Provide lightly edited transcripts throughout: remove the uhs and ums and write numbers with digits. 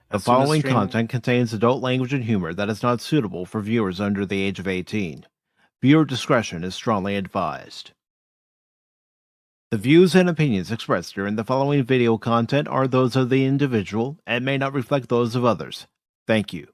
The As soon as following stream- content contains adult language and humor that is not suitable for viewers under the age of 18. Viewer discretion is strongly advised. The views and opinions expressed during the following video content are those of the individual and may not reflect those of others. Thank you.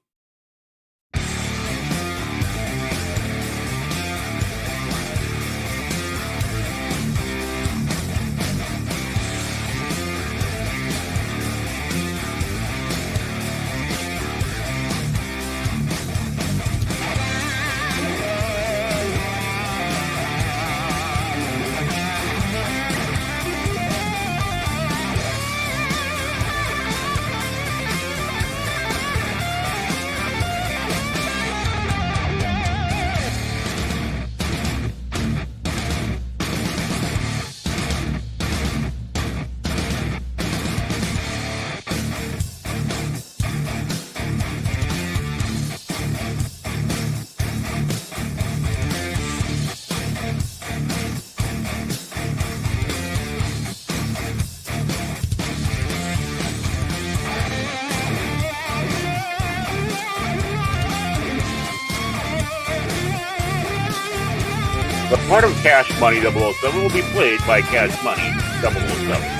The part of Cash Money 007 will be played by Cash Money 007.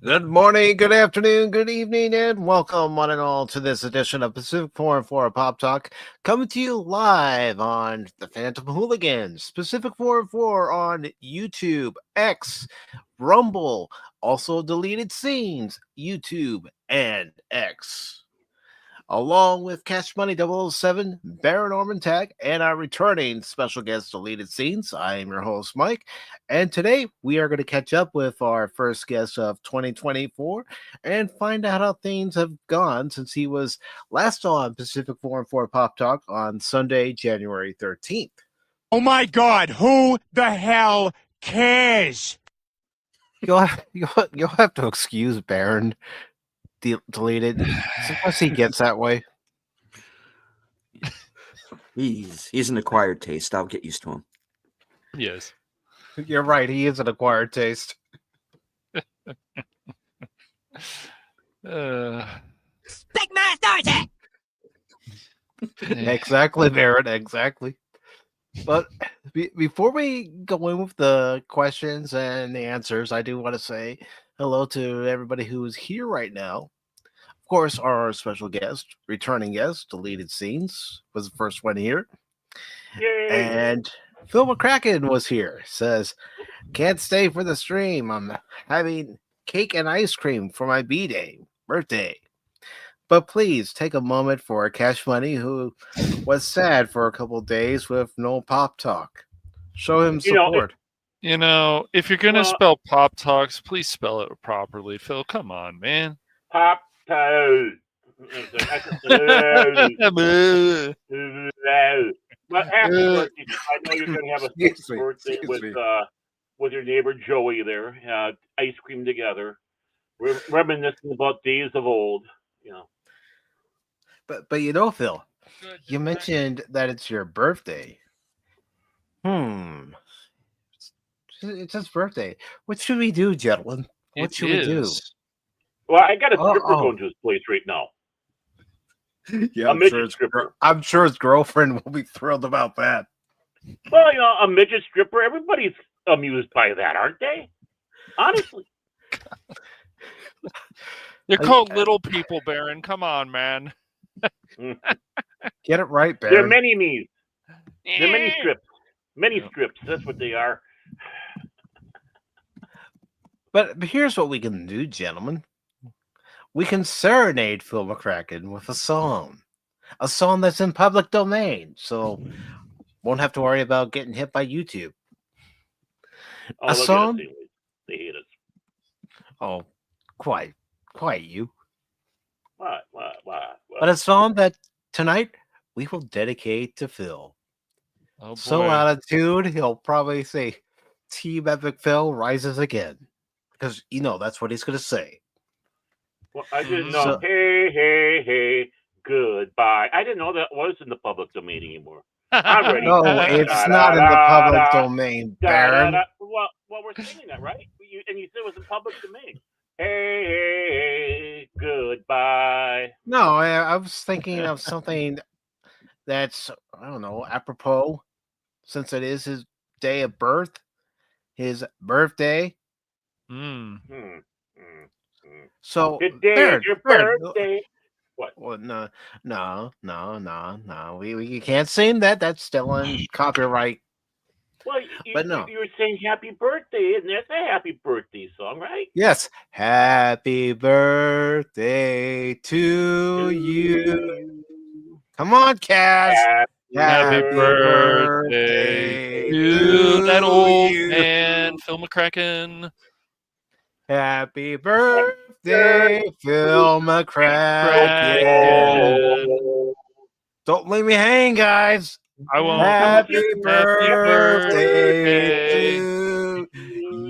Good morning, good afternoon, good evening, and welcome one and all to this edition of Pacific414 Pop Talk, coming to you live on the Phantom Hooligans, Pacific414 on YouTube, X, Rumble, also deleted scenes, YouTube, and X. Along with Cash Money 007, Baron Orman, Tagge, and our returning special guest deleted scenes. I am your host, Mike, and today we are going to catch up with our first guest of 2024 and find out how things have gone since he was last on Pacific414 Pop Talk on Sunday, January 13th. Oh my God, who the hell cares? You'll have to excuse Baron deleted. Sometimes he gets that way. He's an acquired taste. I'll get used to him. Yes. You're right. He is an acquired taste. Big man authority! Exactly, Baron. Exactly. But before we go in with the questions and the answers, I do want to say hello to everybody who's here right now. Of course, our special guest, returning guest, deleted scenes, was the first one here. Yay! And Phil McCracken was here. Says, can't stay for the stream. I'm having cake and ice cream for my birthday. But please take a moment for Cash Money, who was sad for a couple days with no Pop Talk. Show him support. If you're going to spell Pop Talks, please spell it properly. Phil, come on, man. Pop Toad. But happy birthday. I know you're going to have a special birthday with your neighbor Joey there. Ice cream together. Reminiscing about days of old. But Phil, you mentioned that it's your birthday. It's his birthday. What should we do, gentlemen? What should we do? Well, I got a stripper going to his place right now. Yeah, I'm sure his girlfriend will be thrilled about that. Well, a midget stripper, everybody's amused by that, aren't they? Honestly. They're called little people, Baron. Come on, man. Get it right, Baron. They're many me's. They're many strips. Many strips. That's what they are. But here's what we can do, gentlemen. We can serenade Phil McCracken with a song that's in public domain, so won't have to worry about getting hit by YouTube. A song. They hate us. Oh, quite you. What? But a song that tonight we will dedicate to Phil. Oh, so out of tune, he'll probably say, Team Epic Phil rises again. Because, that's what he's going to say. Well, I didn't know. So- Hey, goodbye. I didn't know that was in the public domain anymore. I'm ready. No, it's not in the public domain, Baron. Well, we're singing that, right? And you said it was in public domain. Hey, goodbye. No, I was thinking of something that's, I don't know, apropos, since it is his day of birth, his birthday. Mm. So, Today Baron, is your Baron, birthday. What? well, no. We can't sing that. That's still on copyright. Well, But no. you were saying happy birthday, and that's a happy birthday song, right? Yes. Happy birthday to you. Come on, Cass. Happy birthday to that old you. man, Phil McCracken. Happy birthday, Phil McCracken. Don't leave me hang, guys. I won't. Happy birthday to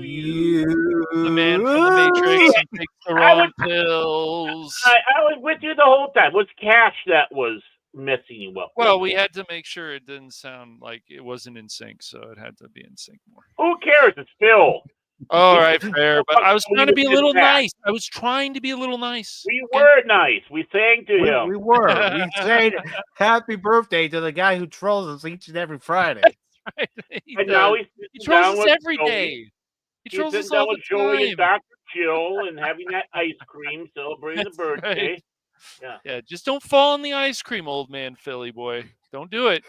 you. The man from the Matrix who takes the wrong pills. I was with you the whole time. It was Cash that was messing you up. Well, we had to make sure it didn't sound like it wasn't in sync, so it had to be in sync more. Who cares? It's Phil. All right, fair. But I was trying to be a little nice. I was trying to be a little nice. We were nice. We sang to him. We were. We sang happy birthday to the guy who trolls us each and every Friday. Right. And now he trolls us every day. He trolls us all the Joey and time. Dr. Chill and having that ice cream celebrating the birthday. Right. Yeah, just don't fall on the ice cream, old man Philly boy. Don't do it.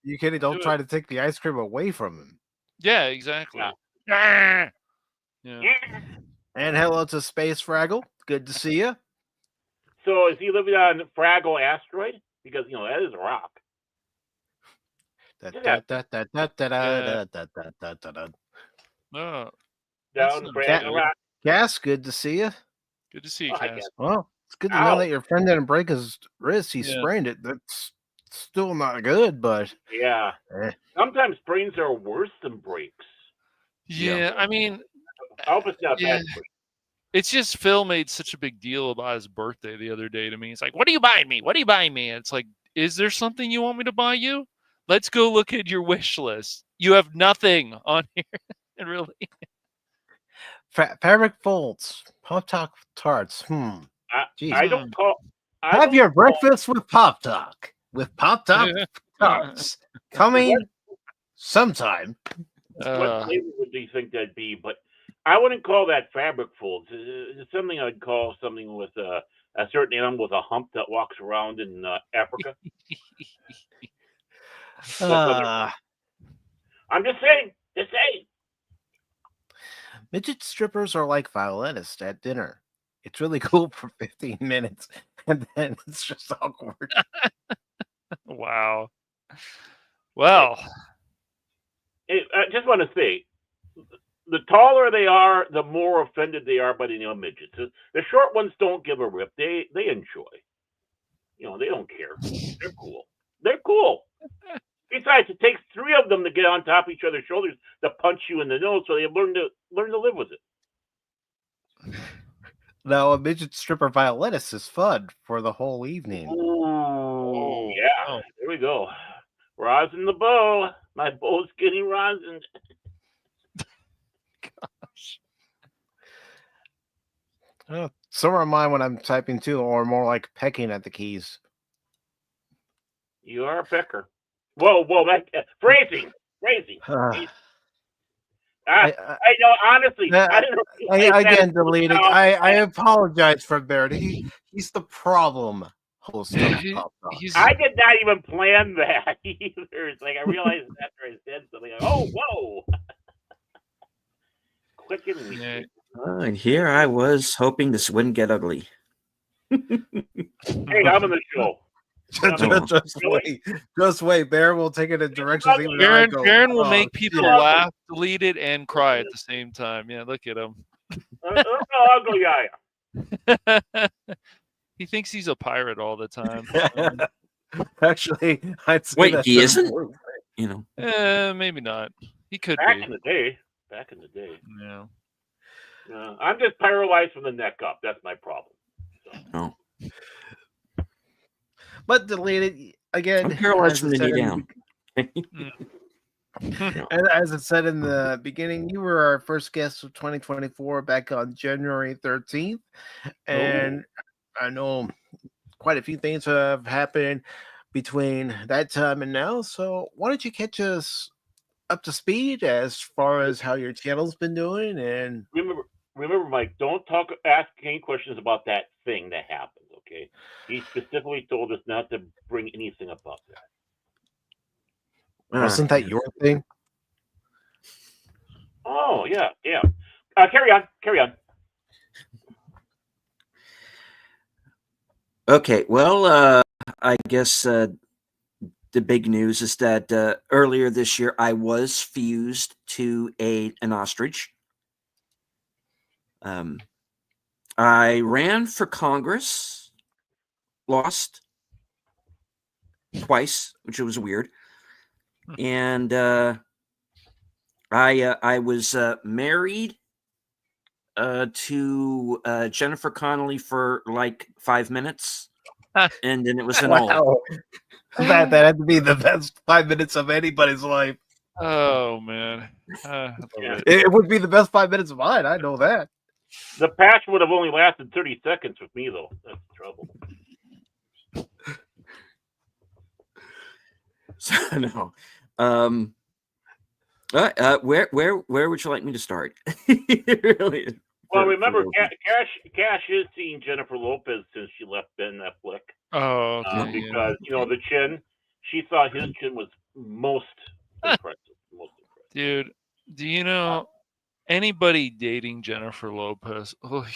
You kidding? Don't try to take the ice cream away from him. Yeah, exactly. Yeah. Yeah. And hello to Space Fraggle. Good to see you. So is he living on Fraggle Asteroid? Because, that is a rock. No. Down Fraggle Rock. Cass, good to see you. Good to see you, Oh, I Cass. guess. Well, it's good to know that your friend didn't break his wrist. He sprained it. That's still not good, but Yeah. Sometimes sprains are worse than breaks. Yeah, I mean, I hope it's not bad. it's just Phil made such a big deal about his birthday the other day to me. It's like, what are you buying me? What are you buying me? And it's like, is there something you want me to buy you? Let's go look at your wish list. You have nothing on here. Really. fabric folds, Pop Talk tarts. I don't call. Have your breakfast with Pop Talk. With Pop Talk tarts coming sometime. What flavor would you think that'd be? But I wouldn't call that fabric folds. It's something I'd call something with a certain animal with a hump that walks around in Africa. I'm just saying. Just saying. Midget strippers are like violinists at dinner. It's really cool for 15 minutes, and then it's just awkward. Wow. Well, I just want to say, the taller they are, the more offended they are by the midgets. The short ones don't give a rip. They enjoy. They don't care. They're cool. They're cool. Besides, it takes 3 of them to get on top of each other's shoulders to punch you in the nose, so they learn to live with it. Now, a midget stripper violinist is fun for the whole evening. Ooh, yeah. There we go. Rosin the bow. My bow's getting rosin. Gosh. So are mine when I'm typing too, or more like pecking at the keys. You are a pecker. Whoa, phrasing. I know, honestly. I didn't delete it. I apologize for Barrett. He's the problem host. I did not even plan that either. It's like I realized after I said something, like, oh, whoa. Quick and and here I was hoping this wouldn't get ugly. Hey, I'm in the show. Just wait. Bear will take it in directions. Baron will make people laugh, delete it, and cry at the same time. Yeah, look at him. I'll go, yeah. He thinks he's a pirate all the time. Actually, I'd say wait, he isn't. Maybe not. He could Back be. in the day. Yeah. I'm just paralyzed from the neck up. That's my problem. So. No. But deleted again. I'm paralyzed as from I the said knee in down. And as I said in the beginning, you were our first guest of 2024 back on January 13th. And I know quite a few things have happened between that time and now. So why don't you catch us up to speed as far as how your channel's been doing? And Remember, Mike, don't ask any questions about that thing that happened, okay? He specifically told us not to bring anything about that. wasn't that your thing? Oh, yeah. Carry on. Okay, well, I guess the big news is that earlier this year I was fused to an ostrich. I ran for Congress, lost twice, which was weird, and I was married to Jennifer Connelly for like 5 minutes, and then it was annulled. Wow. That had to be the best 5 minutes of anybody's life. Oh man, I love it. It would be the best 5 minutes of mine. I know that. The patch would have only lasted 30 seconds with me, though. That's the trouble. So no. Where would you like me to start? Really? Well, remember, Cash is seeing Jennifer Lopez since she left Ben Affleck. Oh, okay, Because the chin, she thought his chin was most impressive. dude. Do you know anybody dating Jennifer Lopez? Oh,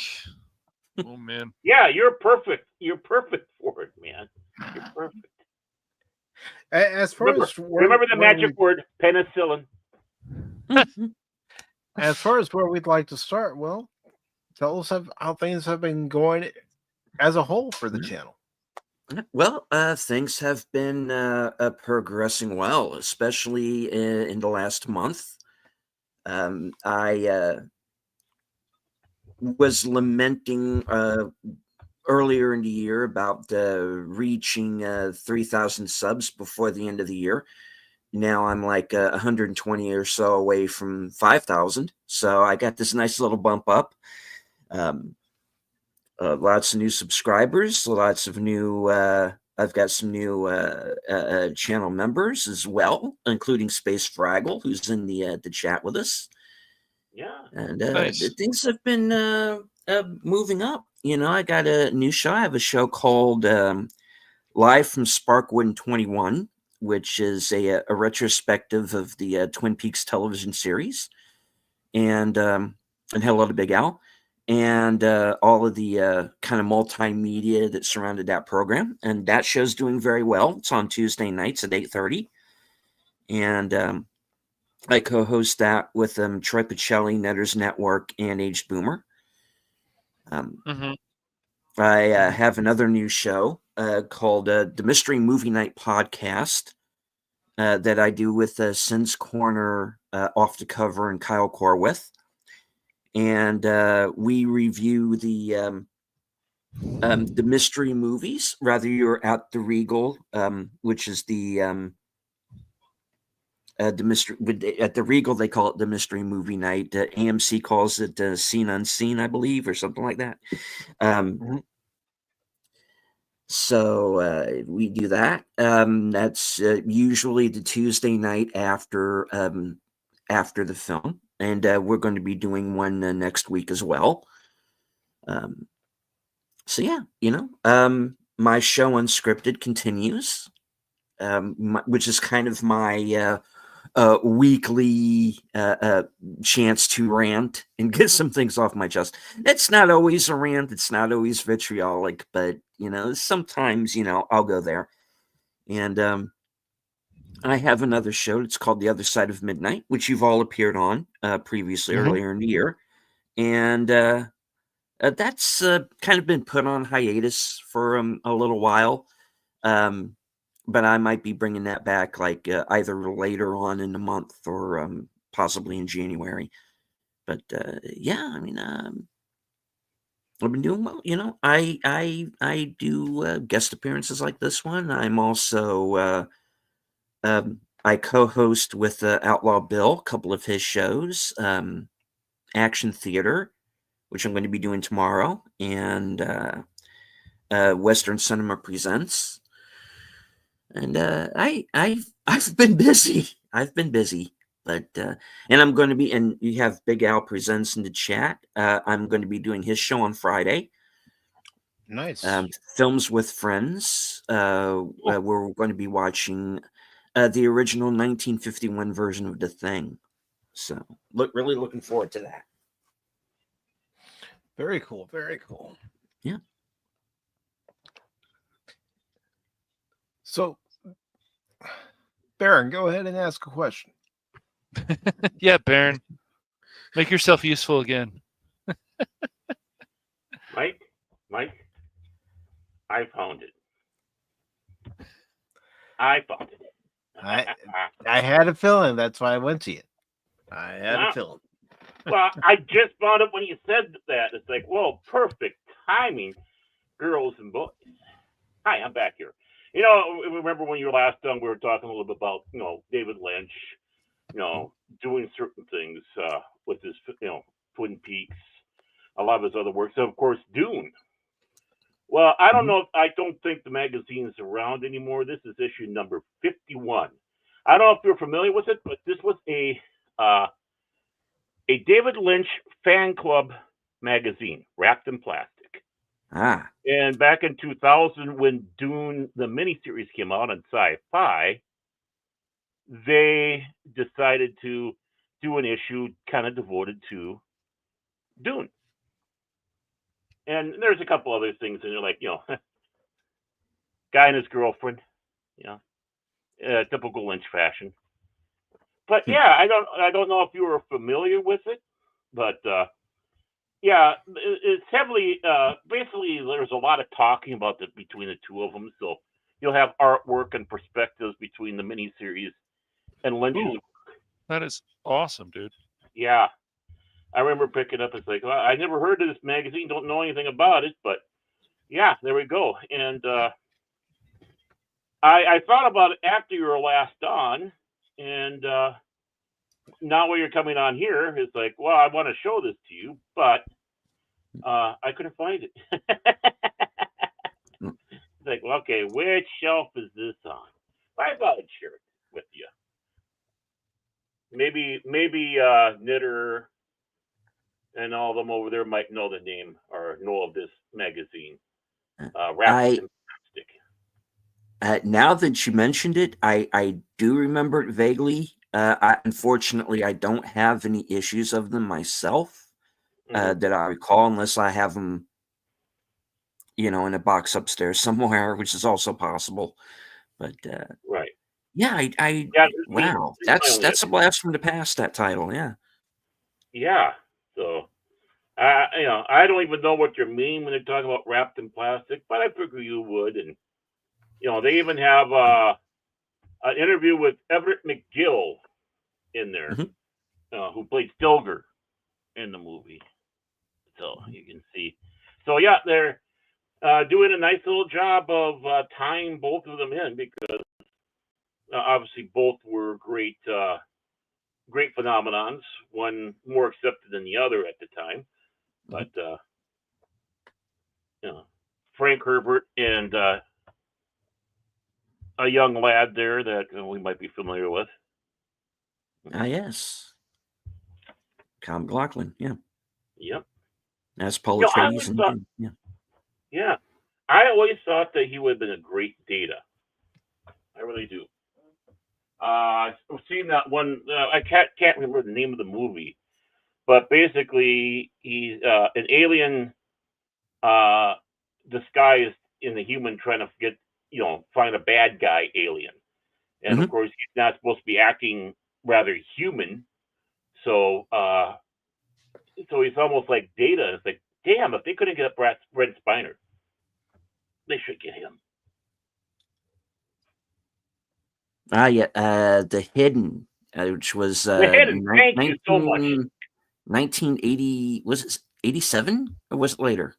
oh man. Yeah, you're perfect. You're perfect for it, man. You're perfect. As far remember the magic word, penicillin. As far as where we'd like to start, well, tell us how things have been going as a whole for the channel. Well, things have been progressing well, especially in the last month. I was lamenting earlier in the year about reaching 3,000 subs before the end of the year. Now I'm like 120 or so away from 5,000. So I got this nice little bump up. Lots of new subscribers, lots of new, I've got some new channel members as well, including Space Fraggle, who's in the chat with us. Yeah. And Nice. things have been moving up. I got a new show. I have a show called Live from Sparkwood 21, which is a retrospective of the Twin Peaks television series, and Hello to Big Al, and all of the kind of multimedia that surrounded that program. And that show's doing very well. It's on Tuesday nights at 8:30, and I co-host that with Troy Pacelli, Netters Network, and Aged Boomer. I have another new show called the Mystery Movie Night Podcast that I do with Sin's Corner, Off the Cover, and Kyle Corwith. And we review the mystery movies. Rather, you're at the Regal, which is the mystery. At the Regal, they call it the Mystery Movie Night. AMC calls it Seen Unseen, I believe, or something like that. So we do that. That's usually the Tuesday night after the film, and we're going to be doing one next week as well. So yeah, my show Unscripted continues, which is kind of my weekly chance to rant and get some things off my chest. It's not always a rant, it's not always vitriolic, but sometimes I'll go there. And I have another show. It's called The Other Side of Midnight, which you've all appeared on previously earlier in the year, and that's kind of been put on hiatus for a little while. But I might be bringing that back like either later on in the month or possibly in January. But yeah, I mean, I've been doing well. I do guest appearances like this one. I'm also I co-host with Outlaw Bill a couple of his shows, Action Theater, which I'm going to be doing tomorrow, and Western Cinema Presents. And I've been busy. I've been busy, but and I'm going to be. And you have Big Al Presents in the chat. I'm going to be doing his show on Friday. Nice. Films with Friends. Where we're going to be watching the original 1951 version of The Thing. So really looking forward to that. Very cool. Very cool. Yeah. So, Baron, go ahead and ask a question. Yeah, Baron. Make yourself useful again. Mike, I found it. I had a feeling. That's why I went to you. I had a feeling. Well, I just found it when you said that. It's like, whoa, perfect timing, girls and boys. Hi, I'm back here. Remember when you were last done, we were talking a little bit about, David Lynch, doing certain things with his, Twin Peaks, a lot of his other works. So, of course, Dune. Well, I don't know. I don't think the magazine's around anymore. This is issue number 51. I don't know if you're familiar with it, but this was a David Lynch fan club magazine wrapped in plastic. And back in 2000, when Dune, the miniseries, came out on Sci-Fi, they decided to do an issue kind of devoted to Dune. And there's a couple other things, and they're like, guy and his girlfriend, typical Lynch fashion. But yeah, I don't know if you were familiar with it, but yeah, it's heavily basically there's a lot of talking about between the two of them. So you'll have artwork and perspectives between the miniseries and Lynch's. Ooh, that is awesome, dude. Yeah, I remember picking up. It's like, well, I never heard of this magazine, don't know anything about it, but yeah, there we go. And I thought about it after you were last on, and now when you're coming on here, it's like, well, I want to show this to you, but I couldn't find it. It's like, well, okay, which shelf is this on? I thought I'd share it with you. Maybe Knitter and all of them over there might know the name or know of this magazine. Wrapped in plastic. Now that you mentioned it, I do remember it vaguely. Unfortunately, I don't have any issues of them myself that I recall, unless I have them, in a box upstairs somewhere, which is also possible. But right, yeah, wow, that's a blast from the past. That title, yeah. Yeah. So, I don't even know what you mean when they talk about wrapped in plastic, but I figure you would. And they even have an interview with Everett McGill in there, who played Stilgar in the movie. So you can see. So yeah, they're doing a nice little job of tying both of them in, because obviously both were great phenomenons. One more accepted than the other at the time, but Frank Herbert and a young lad there that we might be familiar with. Yes. Kyle MacLachlan, yeah. Yep. As Paul Atreides. Yeah. Yeah. I always thought that he would have been a great Data. I really do. I've seen that one. I can't remember the name of the movie, but basically he's an alien disguised in a human trying to find a bad guy alien. And of course, he's not supposed to be acting rather human. So he's almost like Data. It's like, damn, if they couldn't get Brent Spiner, they should get him. Yeah, The Hidden, which was The Hidden. Thank you so much. 1980, was it 87 or was it later?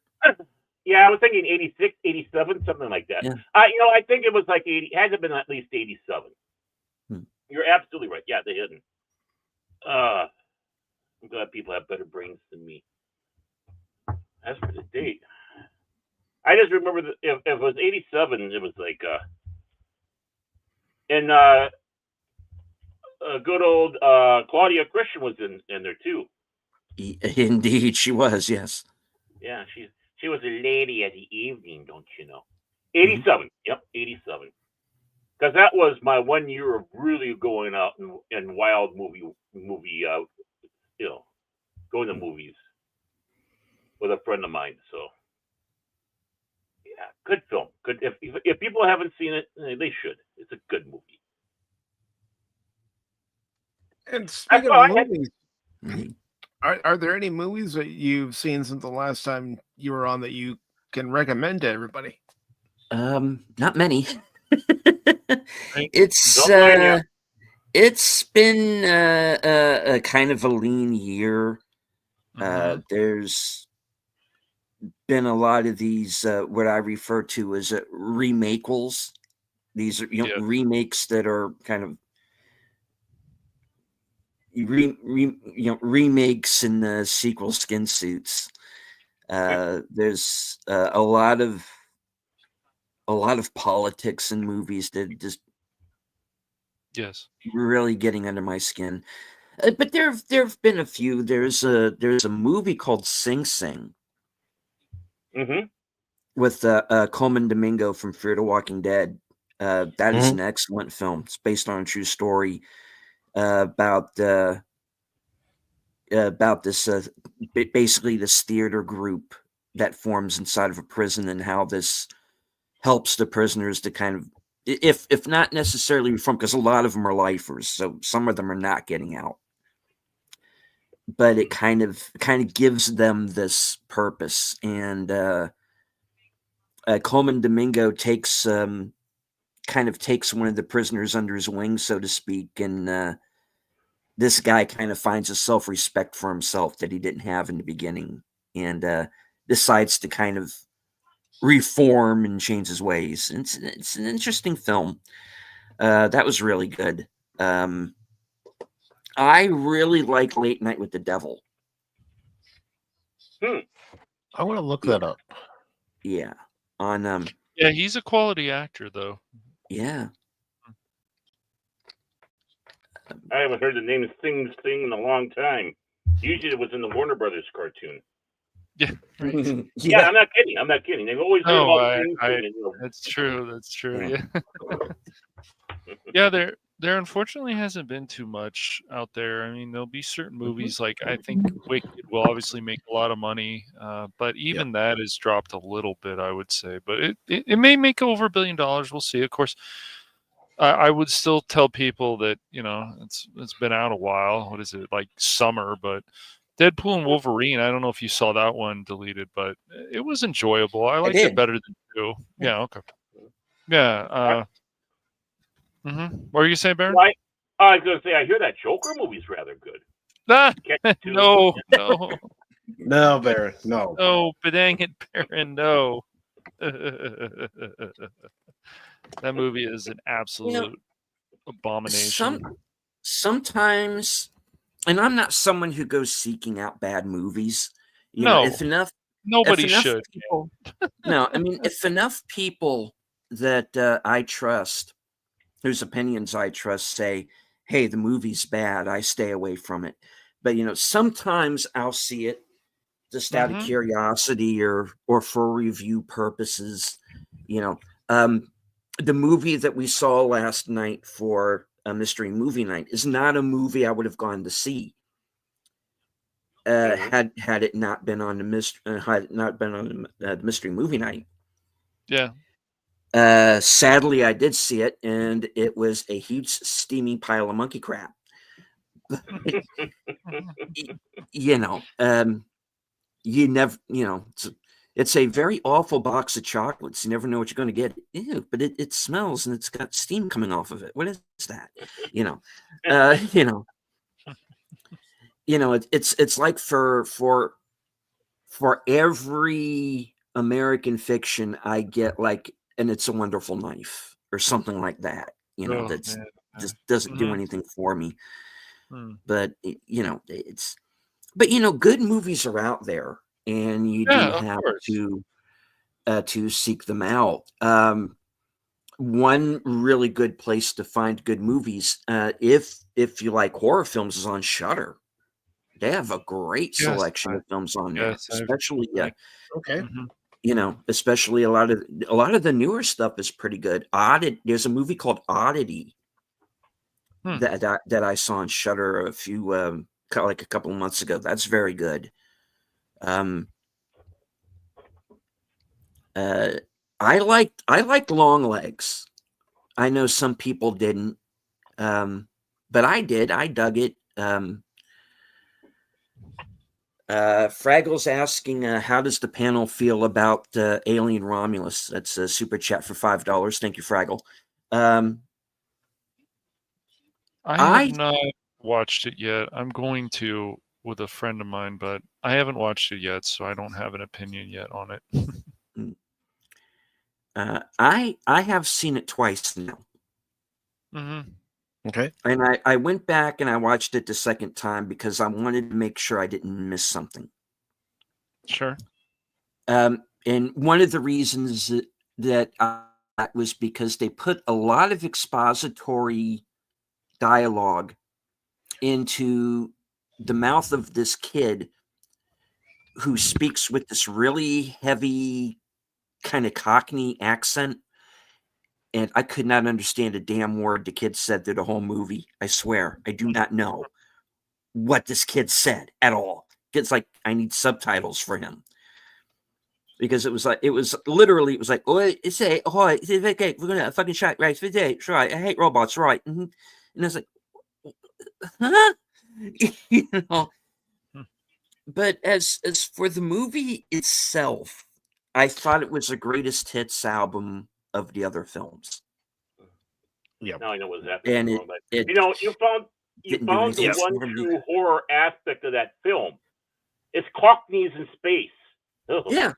Yeah, I was thinking 86, 87, something like that. Yeah. I think it was like 80. It had to have been at least 87. Hmm. You're absolutely right. Yeah, they didn't. I'm glad people have better brains than me. As for the date, I just remember that if it was 87, it was like, and good old Claudia Christian was in there too. Indeed, she was. Yes. Yeah, she was a lady of the evening, don't you know? 87. Yep, 87. Because that was my 1 year of really going out and wild movie, going to movies with a friend of mine. So, yeah, good film. Good. If people haven't seen it, they should. It's a good movie. And speaking all of I had. movies, Mhm. are there any movies that you've seen since the last time you were on that you can recommend to everybody? Not many. Right. It's Don't blame you. it's been a kind of a lean year. Mhm. There's been a lot of these what I refer to as remakes. These are Yeah. remakes that are kind of remakes in the sequel skin suits. There's a lot of politics in movies that just Yes. really getting under my skin. But there've been a few. There's a movie called Sing Sing Mm-hmm. with Coleman Domingo from Fear the Walking Dead. That is an excellent film. It's based on a true story about this basically this theater group that forms inside of a prison and how this helps the prisoners to kind of, if not necessarily reform, because a lot of them are lifers, so some of them are not getting out, but it kind of gives them this purpose. And Coleman Domingo takes one of the prisoners under his wing, so to speak, and this guy kind of finds a self-respect for himself that he didn't have in the beginning, and decides to kind of reform and change his ways. It's an interesting film. That was really good. I really like Late Night with the Devil. I want to look Yeah. that up. Yeah. On Yeah, he's a quality actor, though. yeah. I haven't heard the name Sing Sing in a long time. Usually it was in the Warner Brothers cartoon. Yeah. Right. Yeah, I'm not kidding. I'm not kidding. They've always heard No, about Sing Sing. that's true. That's true. Yeah. Yeah. Yeah, there unfortunately hasn't been too much out there. I mean, there'll be certain movies like I think Wicked will obviously make a lot of money, but even that has dropped a little bit, I would say. But it may make over $1 billion. We'll see. Of course, I would still tell people that it's been out a while. What is it, like summer? But Deadpool and Wolverine. I don't know if you saw that one deleted, but it was enjoyable. I liked it did. better than two. Yeah. Okay. Yeah. What were you saying, Baron? Why? I was going to say, I hear that Joker movie's rather good. Ah, Catch two. no. No, Bear. No. No, but dang it, Baron, no. That movie is an absolute abomination. Sometimes, and I'm not someone who goes seeking out bad movies. No, if enough nobody if enough should. people, no, I mean, if enough people that I trust, whose opinions I trust, say, "Hey, the movie's bad," I stay away from it. But sometimes I'll see it just out of curiosity or for review purposes. The movie that we saw last night for a mystery movie night is not a movie I would have gone to see had it not been on the mystery movie night. Yeah. Sadly, I did see it, and it was a huge steaming pile of monkey crap. You never, it's a very awful box of chocolates. You never know what you're going to get. Ew, but it smells and it's got steam coming off of it. What is that? It's like for every American Fiction, I get like an It's a Wonderful Knife or something like that. Oh, That's man. just doesn't do Mhm. anything for me. Hmm. But but good movies are out there, and you Yeah, do of have course. to seek them out. One really good place to find good movies, if you like horror films, is on Shudder. They have a great Yes, selection of films on there, yes, especially Okay. especially a lot of the newer stuff is pretty good. There's a movie called Oddity Hmm. that I saw on Shudder like a couple of months ago. That's very good. I liked Long Legs. I know some people didn't, but I did. I dug it. Fraggle's asking, how does the panel feel about Alien Romulus? That's a super chat for $5. Thank you, Fraggle. I have not watched it yet. I'm going to with a friend of mine, but I haven't watched it yet, so I don't have an opinion yet on it. I have seen it twice now. Mm-hmm. Okay. And I went back and I watched it the second time because I wanted to make sure I didn't miss something. Sure. And one of the reasons that was because they put a lot of expository dialogue into the mouth of this kid who speaks with this really heavy kind of Cockney accent. And I could not understand a damn word the kid said through the whole movie. I swear, I do not know what this kid said at all. It's like I need subtitles for him. Because it was like oh, it's a okay, we're gonna fucking shot right today, right? I hate robots, right? Mm-hmm. And I was like, huh? you know. But as for the movie itself, I thought it was the greatest hits album of the other films. Yeah. Now I know what's happening. And But it you found didn't do the anything one for me. true horror aspect of that film. It's Cockneys in space. Ugh. Yeah.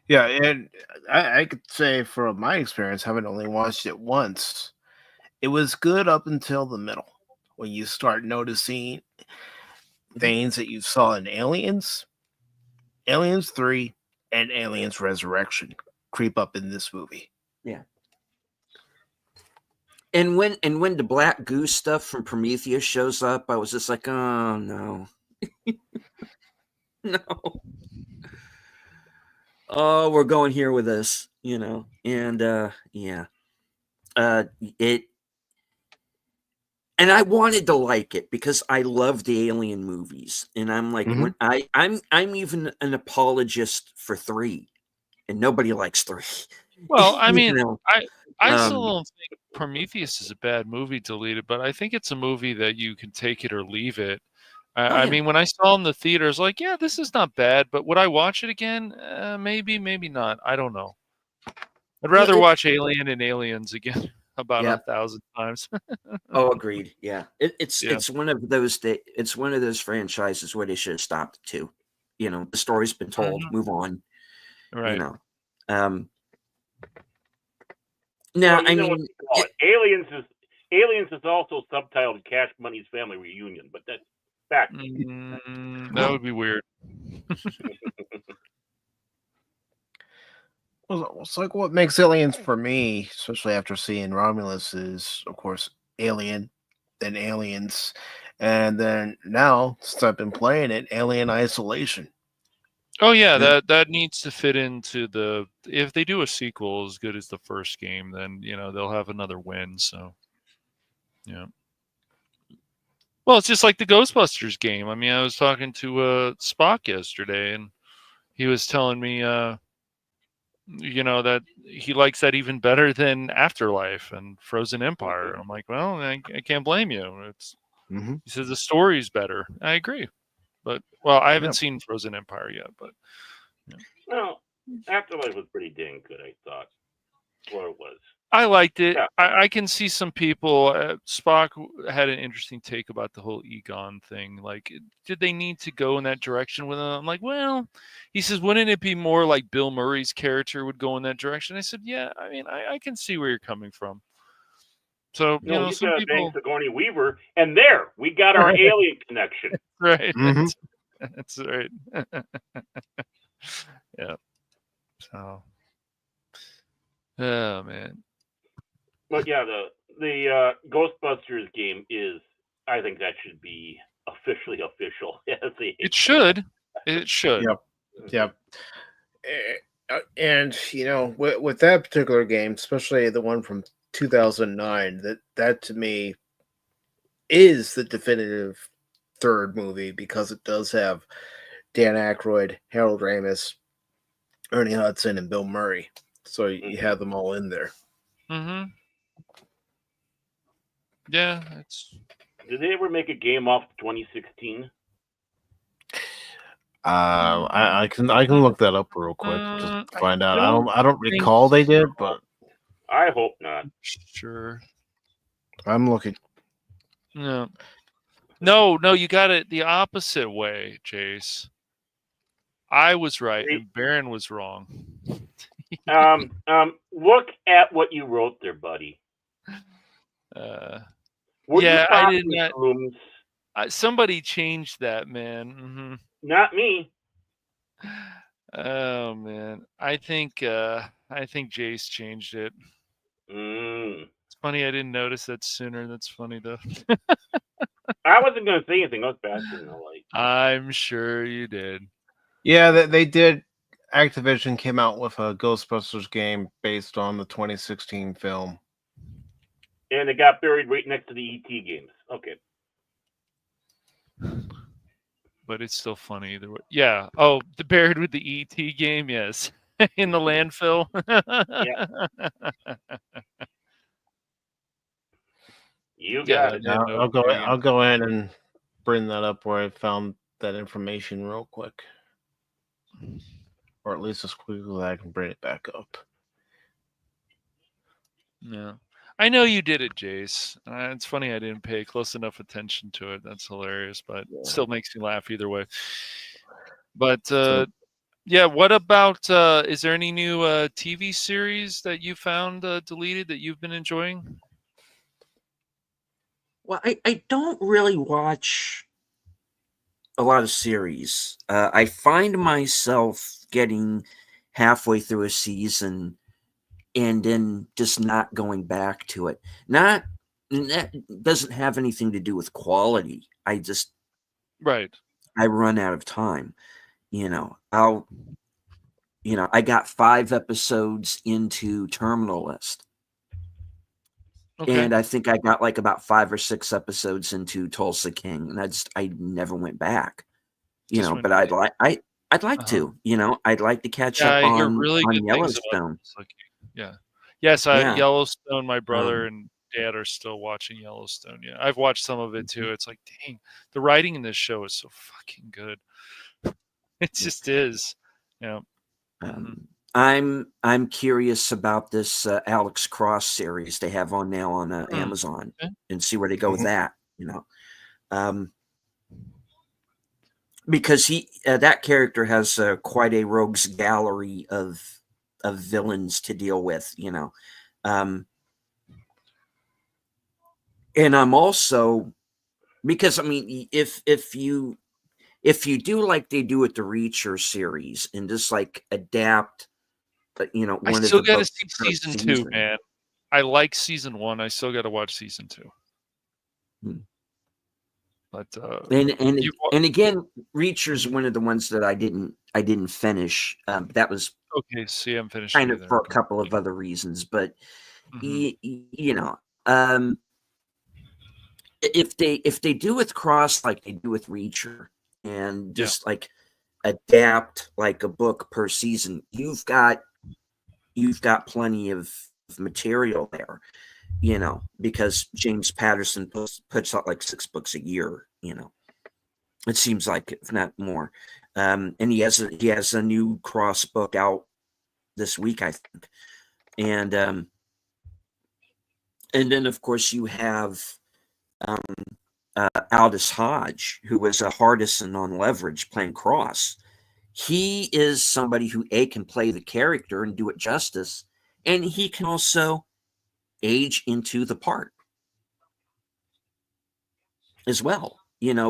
Yeah, and I could say from my experience, having only watched it once, it was good up until the middle when you start noticing things that you saw in Aliens, Aliens 3, and Aliens Resurrection creep up in this movie. Yeah. And when the black goo stuff from Prometheus shows up, I was just like, oh no. No. Oh, we're going here with this, And yeah. It and I wanted to like it because I love the Alien movies. And I'm like, when I'm even an apologist for 3, and nobody likes 3. Well, I You mean, know? I still don't think Prometheus is a bad movie deleted, but I think it's a movie that you can take it or leave it. I yeah. mean, when I saw it in the theater, I was like, yeah, this is not bad, but would I watch it again? Maybe, maybe not. I don't know. I'd rather watch Alien and Aliens again about Yeah. 1,000 times. Oh, agreed. Yeah. It's Yeah. it's one of those franchises where they should have stopped too. The story's been told. Mhm. Move on. Right. Now, Well, I know mean, what you call it. Aliens is also subtitled Cash Money's Family Reunion, but that's back. That would be weird. Well, it's like what makes Aliens for me, especially after seeing Romulus, is of course Alien, then Aliens, and then now since I've been playing it, Alien Isolation. Oh yeah, that needs to fit into if they do a sequel as good as the first game, then they'll have another win. So yeah. Well, it's just like the Ghostbusters game. I mean, I was talking to Spock yesterday, and he was telling me, that he likes that even better than Afterlife and Frozen Empire. And I'm like, well, I can't blame you. He says the story's better. I agree, but I haven't seen Frozen Empire yet, but Well, Afterlife was pretty dang good, I thought. what it was. I liked it. Yeah. I can see some people. Spock had an interesting take about the whole Egon thing. Like, did they need to go in that direction with him? I'm like, well, he says, wouldn't it be more like Bill Murray's character would go in that direction? I said, yeah. I mean, I can see where you're coming from. So you know, he's some gonna people. thank Sigourney Weaver, and there we got our alien connection. Right. Mhm. That's right. Yeah. So. Oh man. But yeah, the Ghostbusters game is. I think that should be officially official. It should. It should. Yep. Yep. And with that particular game, especially the one from 2009, that to me is the definitive third movie because it does have Dan Aykroyd, Harold Ramis, Ernie Hudson, and Bill Murray. So you have them all in there. Mm-hmm. Yeah, it's. Did they ever make a game off 2016? I can look that up real quick just to find out. I don't think recall they did, but I hope not. Sure. I'm looking. No, you got it the opposite way, Jace. I was right and Baron was wrong. Look at what you wrote there, buddy. Yeah, I did not. Somebody changed that, man. Mm-hmm. Not me. Oh man, I think Jace changed it. It's funny I didn't notice that sooner. That's funny though. I wasn't going to say anything. I was basking the light. I'm sure you did. Yeah, they did. Activision came out with a Ghostbusters game based on the 2016 film. And it got buried right next to the ET games. Okay. But it's still funny either way. Yeah. Oh, the buried with the ET game, yes. In the landfill. Yeah. You got it. I'll go ahead and bring that up where I found that information real quick. Or at least as quickly as I can bring it back up. Yeah. I know you did it, Jace. It's funny I didn't pay close enough attention to it. That's hilarious, but it still makes me laugh either way. But yeah, what about is there any new TV series that you found deleted that you've been enjoying? Well, I don't really watch a lot of series. I find myself getting halfway through a season and then just not going back to it. That doesn't have anything to do with quality. I run out of time. I got 5 episodes into Terminal List. Okay. And I think I got like about 5 or 6 episodes into Tulsa King, and I never went back. But I'd like to. I'd like to catch up on Yellowstone. Yeah. Yes, Yellowstone. My brother and dad are still watching Yellowstone. Yeah, I've watched some of it too. It's like, dang, the writing in this show is so fucking good. It just is. Yeah. I'm curious about this Alex Cross series they have on now on Amazon, and see where they go with that. Because that character has quite a rogues gallery of villains to deal with. And I'm also, because I mean, if you do like they do with the Reacher series and just like adapt. I still got to see season 2, man. I like season 1. I still got to watch season 2. But and again, Reacher's one of the ones that I didn't finish. That was okay. So you haven't finished kind of for a couple of other reasons, but if they do with Cross like they do with Reacher and just like adapt like a book per season, you've got plenty of material there, because James Patterson puts out like 6 books a year, it seems like, if not more. And he has a new Cross book out this week, I think. and then of course you have Aldous Hodge, who was a Hardison on Leverage playing Cross. He is somebody who can play the character and do it justice, and he can also age into the part as well,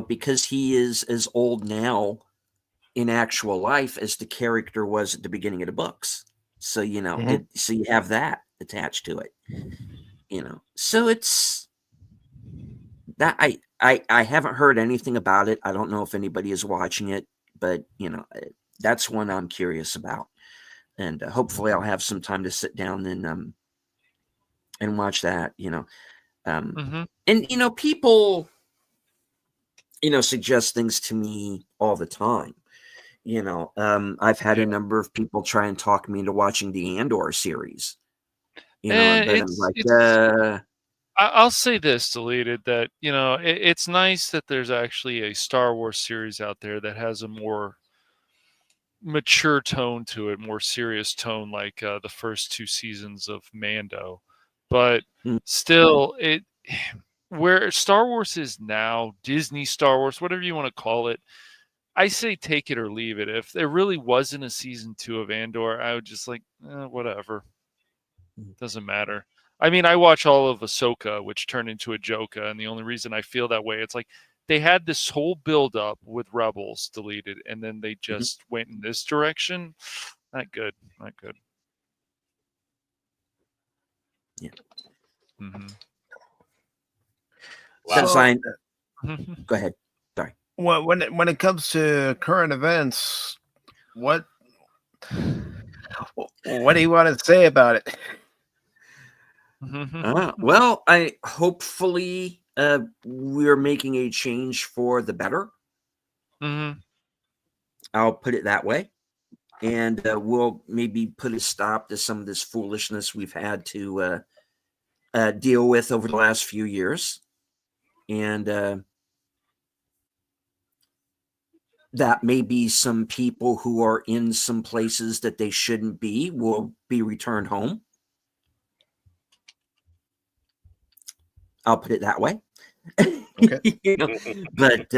because he is as old now in actual life as the character was at the beginning of the books. So, so you have that attached to it, so it's that I haven't heard anything about it. I don't know if anybody is watching it, but that's one I'm curious about, and hopefully I'll have some time to sit down and watch that. And people suggest things to me all the time. I've had a number of people try and talk me into watching the Andor series. But I'm like, I'll say this, Deleted, that it's nice that there's actually a Star Wars series out there that has a more mature tone to it, more serious tone, like the first 2 seasons of Mando. But still, where Star Wars is now, Disney Star Wars, whatever you want to call it, I say take it or leave it. If there really wasn't a season 2 of Andor, I would just like, whatever. Doesn't matter. I mean, I watch all of Ahsoka, which turned into a Joka, and the only reason I feel that way, it's like they had this whole build-up with Rebels deleted, and then they just went in this direction. Not good. Not good. Yeah. Mm-hmm. Wow. Go ahead. Sorry. Well, when it comes to current events, what do you want to say about it? Well, hopefully we're making a change for the better. I'll put it that way, and we'll maybe put a stop to some of this foolishness we've had to deal with over the last few years, and that maybe some people who are in some places that they shouldn't be will be returned home. I'll put it that way. Okay. But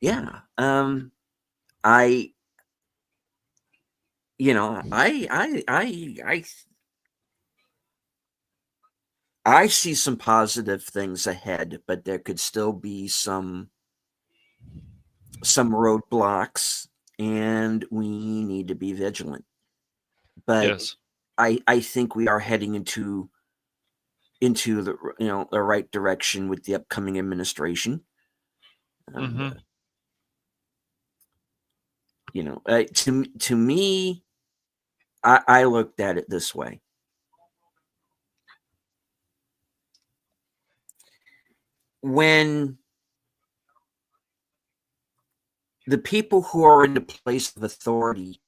yeah, I see some positive things ahead, but there could still be some roadblocks, and we need to be vigilant. But yes. I think we are heading into the the right direction with the upcoming administration. To me, I looked at it this way. When the people who are in the place of authority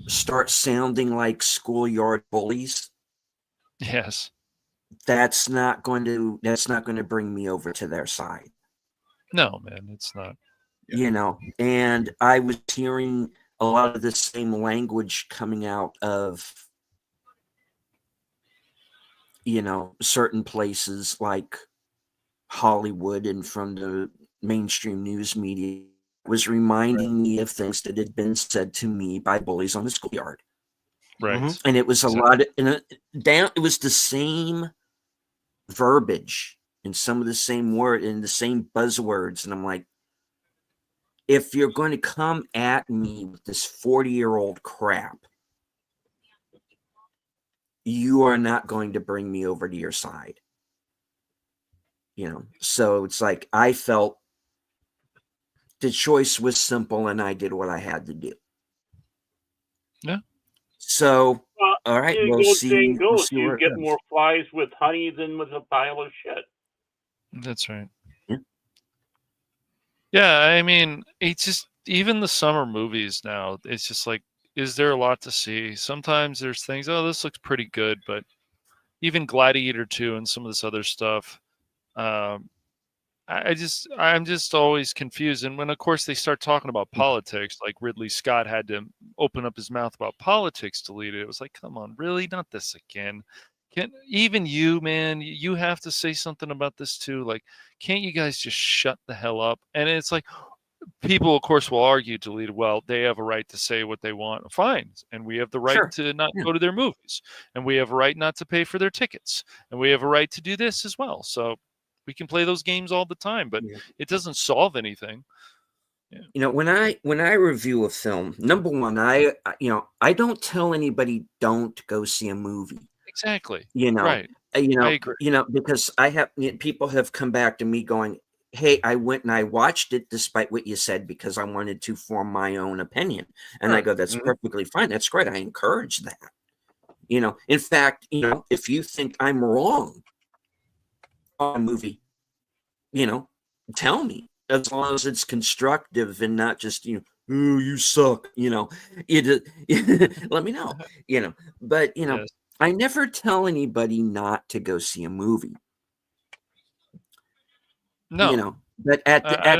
start sounding like schoolyard bullies, yes, that's not going to bring me over to their side. No, man, it's not. And I was hearing a lot of the same language coming out of certain places like Hollywood and from the mainstream news media, was reminding me of things that had been said to me by bullies on the schoolyard. Right. And it was a lot of, it was the same verbiage and some of the same word and the same buzzwords. And I'm like, if you're going to come at me with this 40-year-old crap, you are not going to bring me over to your side. So it's like, I felt the choice was simple and I did what I had to do. Yeah. So, all right, we'll see. You get more flies with honey than with a pile of shit. That's right. Yeah. Yeah, I mean, it's just, even the summer movies now, it's just like, is there a lot to see? Sometimes there's things, this looks pretty good, but even Gladiator 2 and some of this other stuff, I'm just always confused. And when, of course, they start talking about politics, like Ridley Scott had to open up his mouth about politics to lead it. It was like, come on, really? Not this again. Can even you, man, you have to say something about this too? Like, can't you guys just shut the hell up? And it's like, people, of course, will argue, deleted. Well, they have a right to say what they want. Fine. And we have the right Sure. to not Yeah. go to their movies. And we have a right not to pay for their tickets. And we have a right to do this as well. So we can play those games all the time, but Yeah. it doesn't solve anything. You know, when I review a film, number one, I don't tell anybody don't go see a movie. Exactly. You know, Right. I agree. Because people have come back to me going, "Hey, I went and I watched it despite what you said because I wanted to form my own opinion." And I go, "That's perfectly fine. That's great. I encourage that." In fact, if you think I'm wrong on a movie, tell me, as long as it's constructive and not just, "Oh, you suck," let me know, but, Yes. I never tell anybody not to go see a movie, No. but at I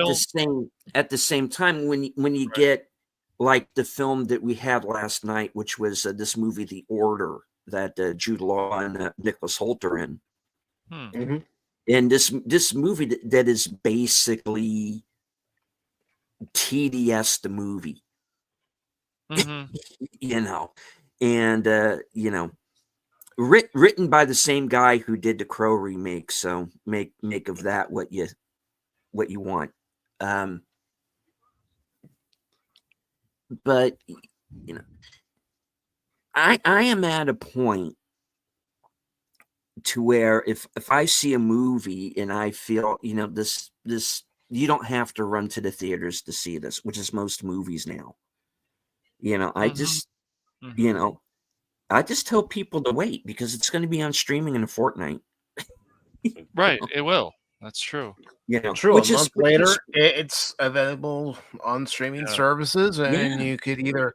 the same time, when you Right. get like the film that we had last night, which was this movie, The Order, that Jude Law and Nicholas Hoult are in. And this movie that is basically TDS the movie, Mhm. and written by the same guy who did the Crow remake. So make of that what you want. But I am at a point to where if I see a movie and I feel, this you don't have to run to the theaters to see this, which is most movies now. I just Mhm. I just tell people to wait because it's going to be on streaming in a fortnight. Right. It will. That's true. True. Which A is month later, it's available on streaming Yeah. services, and Yeah. you could either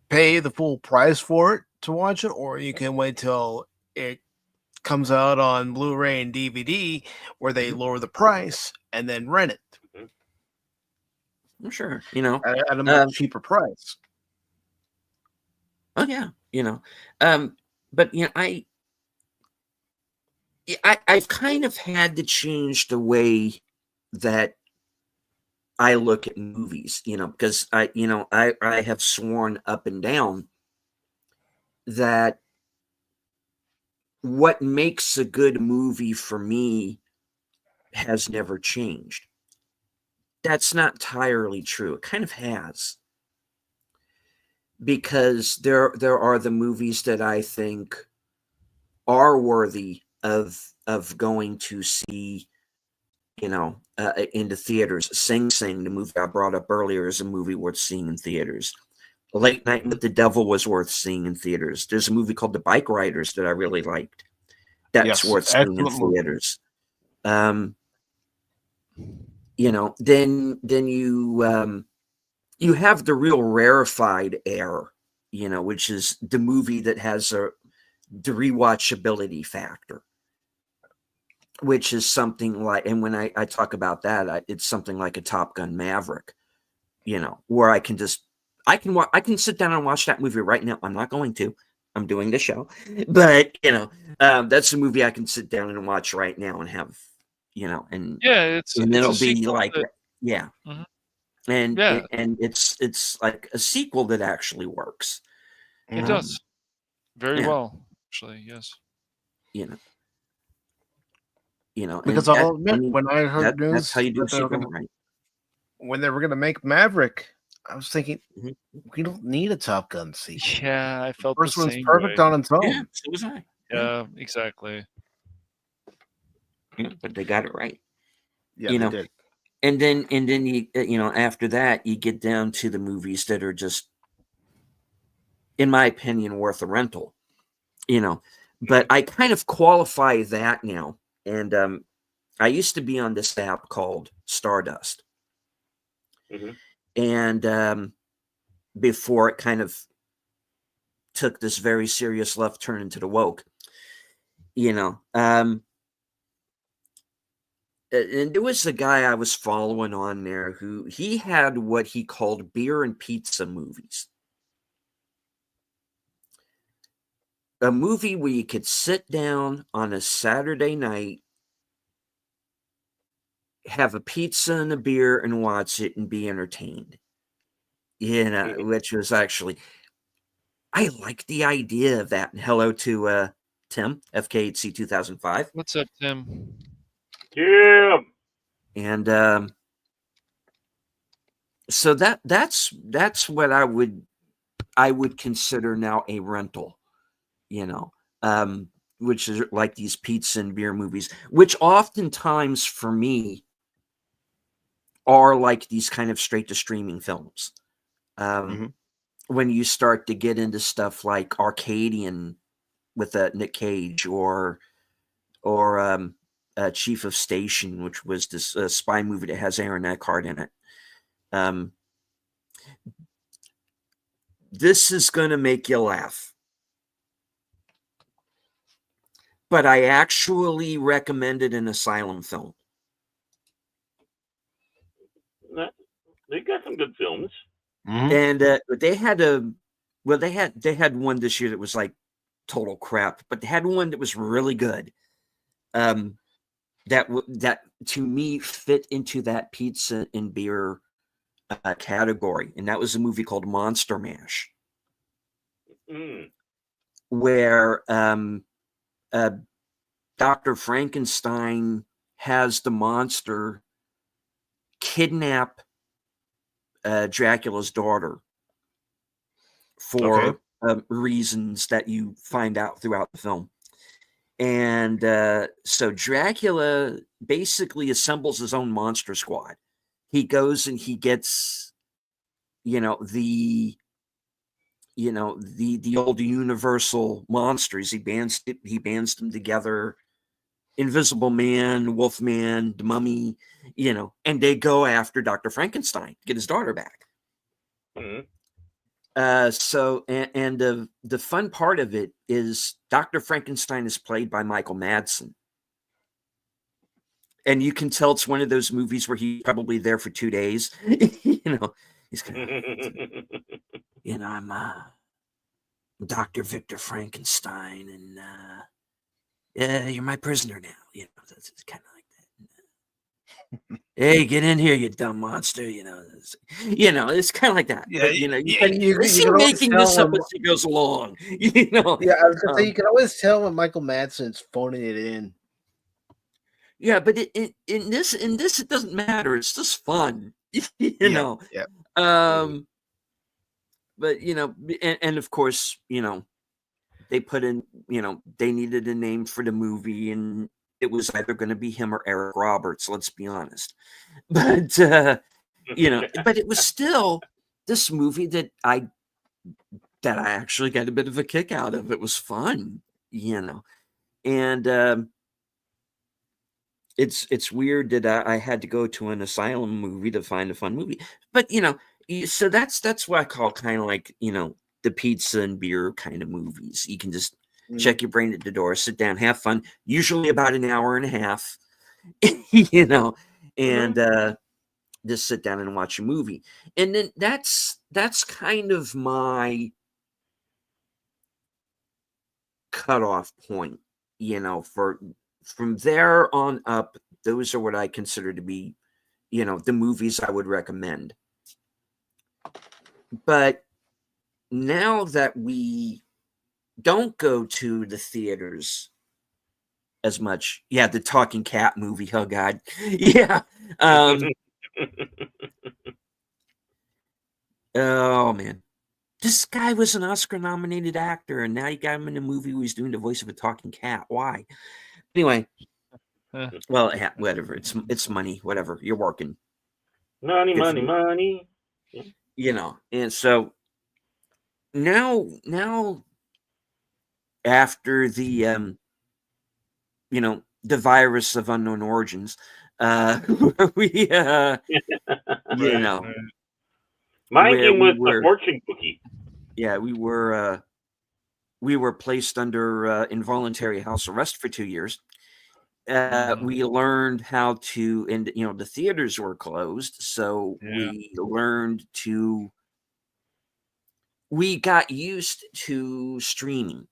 pay the full price for it to watch it, or you can wait till it comes out on Blu-ray and DVD, where they lower the price and then rent it I'm sure, at a much cheaper price. oh yeah, but I've kind of had to change the way that I look at movies, because I have sworn up and down that what makes a good movie for me has never changed. That's not entirely true. It kind of has, because there are the movies that I think are worthy of going to see, into theaters. Sing Sing, the movie I brought up earlier, is a movie worth seeing in theaters. Late Night with the Devil was worth seeing in theaters. There's a movie called The Bike Riders that I really liked. That's Yes, worth seeing in excellent movie. theaters. Then you have the real rarefied air, which is the movie that has the rewatchability factor, which is something like, and when I talk about that, it's something like a Top Gun Maverick, where I can sit down and watch that movie right now. I'm not going to. I'm doing the show, but that's a movie I can sit down and watch right now and have, and Yeah, it's it'll a be sequel like, that, yeah, Mhm. and Yeah, it's like a sequel that actually works. it does very Yeah, well, actually. Yes. you know, and Because I'll I admit, mean when I heard that's how news you do that they shit were done gonna right. when they were gonna make Maverick, I was thinking Mhm. we don't need a Top Gun sequel. Yeah, I The felt the first one's same perfect way. on its Yeah, own. so was I. Yeah, exactly. Yeah, but they got it right. Yeah, they did. And then you after that you get down to the movies that are just, in my opinion, worth a rental. But I kind of qualify that now. And I used to be on this app called Stardust, and before it kind of took this very serious left turn into the woke, and there was a guy I was following on there who he had what he called beer and pizza movies. A movie where you could sit down on a Saturday night, have a pizza and a beer and watch it and be entertained. Which was actually, I like the idea of that. And hello to Tim, FK8C 2005. What's up, Tim? Yeah. And so that's what I would consider now a rental, which is like these pizza and beer movies, which oftentimes for me are like these kind of straight to streaming films. When you start to get into stuff like Arcadian with Nick Cage or Chief of Station, which was this spy movie that has Aaron Eckhart in it. This is going to make you laugh. But I actually recommended an asylum film. They got some good films. And they had one this year that was like total crap, but they had one that was really good. That to me fit into that pizza and beer category, and that was a movie called Monster Mash, where Dr. Frankenstein has the monster kidnap Dracula's daughter for reasons that you find out throughout the film. And so Dracula basically assembles his own monster squad. He goes and he gets, the old Universal monsters. He bands them together. Invisible Man, Wolfman, the Mummy, and they go after Dr. Frankenstein to get his daughter back. So the fun part of it is Dr. Frankenstein is played by Michael Madsen. And you can tell it's one of those movies where he's probably there for 2 days. He's kind of, I'm Dr. Victor Frankenstein, and you're my prisoner now. It's kind of like that. Hey, get in here, you dumb monster. It's kind of like that. Yeah, But, you see can making always this tell up when- as he goes along. Yeah, I was gonna say you can always tell when Michael Madsen's phoning it in. Yeah, but in this it doesn't matter. It's just fun. Yeah. But and of course, they put in, they needed a name for the movie, and it was either going to be him or Eric Roberts, let's be honest. But but it was still this movie that I actually got a bit of a kick out of. It was fun, and it's weird that I had to go to an asylum movie to find a fun movie. But so that's what I call kind of like the pizza and beer kind of movies. You can just check your brain at the door, sit down, have fun. Usually about an hour and a half, and just sit down and watch a movie. And then that's kind of my cutoff point. From there on up, those are what I consider to be, the movies I would recommend. But now that we don't go to the theaters as much, the talking cat movie, oh God. Yeah. Oh man. This guy was an Oscar-nominated actor, and now you got him in a movie where he's doing the voice of a talking cat. Why? Anyway, well, whatever. It's money. Whatever. You're working. Money. And so now after the the virus of unknown origins, we Mine where came we with were- the fortune cookie. yeah, we were placed under involuntary house arrest for 2 years. We learned how to, and the theaters were closed, so we learned to. We got used to streaming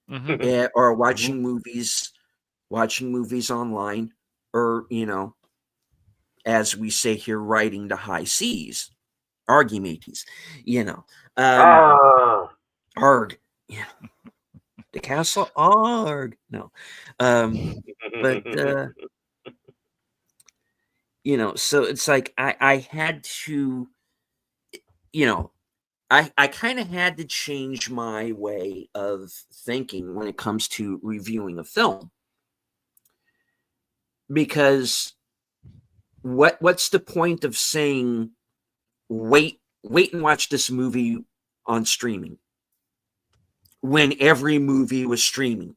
or watching movies online, or as we say here, riding the high seas, argumenties, arg, the castle arg. No, but so it's like I had to, I kind of had to change my way of thinking when it comes to reviewing a film, because what's the point of saying wait and watch this movie on streaming when every movie was streaming?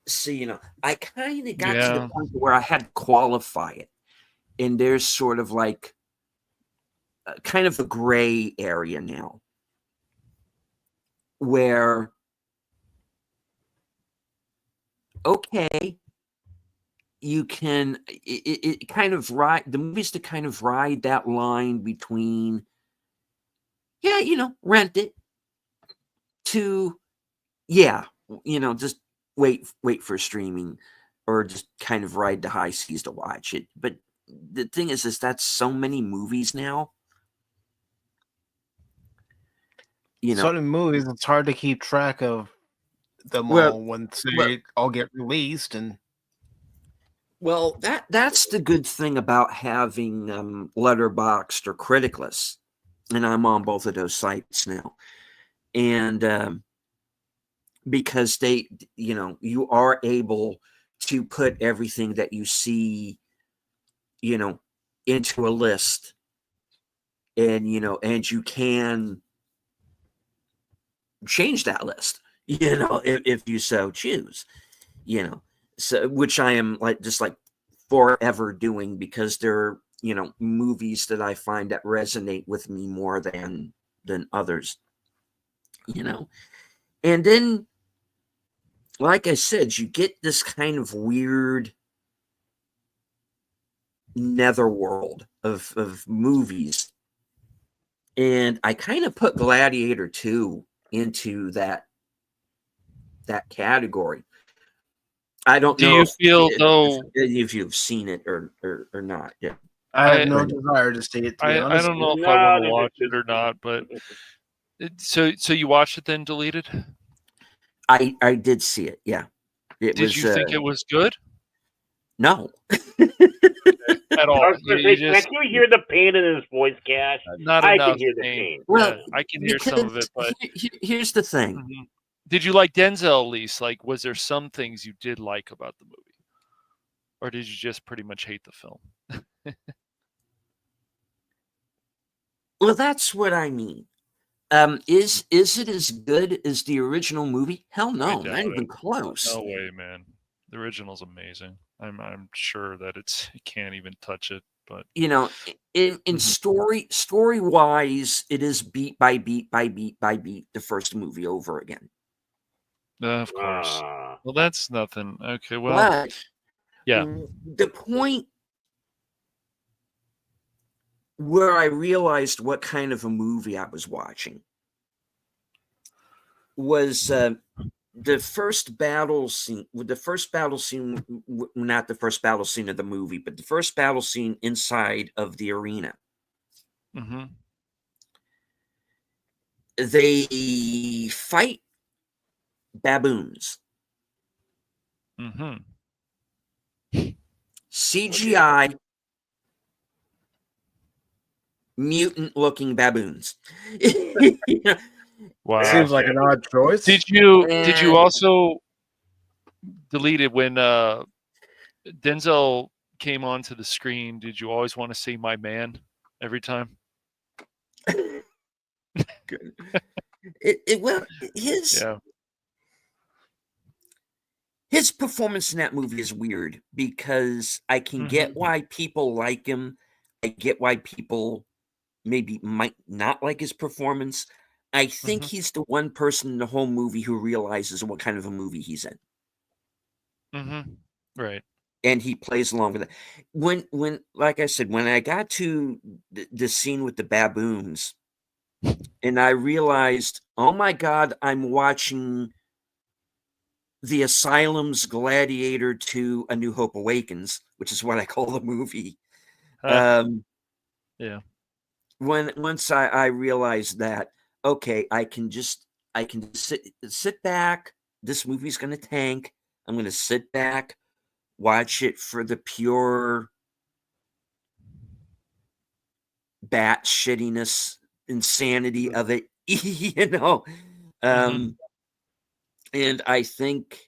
So I kind of got to the point where I had to qualify it, and there's sort of like kind of a gray area now where, okay, you can it kind of ride the movies to kind of ride that line between rent it to just wait for streaming, or just kind of ride the high seas to watch it. But the thing is that's so many movies now. So many movies, it's hard to keep track of them all once they all get released. And that's the good thing about having Letterboxd or Criticless, and I'm on both of those sites now, and because they, you are able to put everything that you see, into a list, and and you can change that list, if you so choose, so, which I am just forever doing, because there are, movies that I find that resonate with me more than others, and then, like I said, you get this kind of weird netherworld of movies, and I kind of put Gladiator 2 into that category. I don't know. Do you feel though if you've seen it or not? Yeah, I have no desire to see it. To be honest, I don't know if I want to watch it or not, but so you watched it then deleted? I did see it. Yeah, did you think it was good? No. At all. Can you hear the pain in his voice, Cash? Not I enough can hear the pain. pain. Well, I can hear some of it, but here's the thing. Did you like Denzel at least? Was there some things you did like about the movie, or did you just pretty much hate the film? Well, that's what I mean. Is it as good as the original movie? Hell no, not even close. No way, man. The original's amazing. I'm sure that it can't even touch it. But in story wise, it is beat by beat by beat by beat the first movie over again. Of course. Well, that's nothing. Okay, well, yeah. The point where I realized what kind of a movie I was watching was the first battle scene. Not the first battle scene of the movie, but the first battle scene inside of the arena. They fight baboons. CGI mutant-looking baboons. Wow, seems like an odd choice. Did you also delete it when Denzel came onto the screen? Did you always want to say "my man" every time? His performance in that movie is weird, because I can get why people like him. I get why people maybe might not like his performance, I think he's the one person in the whole movie who realizes what kind of a movie he's in. Right. And he plays along with it. When like I said, when I got to the scene with the baboons, and I realized, oh my God, I'm watching the Asylum's Gladiator to A New Hope Awakens, which is what I call the movie. Yeah. Once I realized that, okay, I can sit back. This movie's gonna tank. I'm gonna sit back, watch it for the pure bat shittiness, insanity of it, you know. And I think,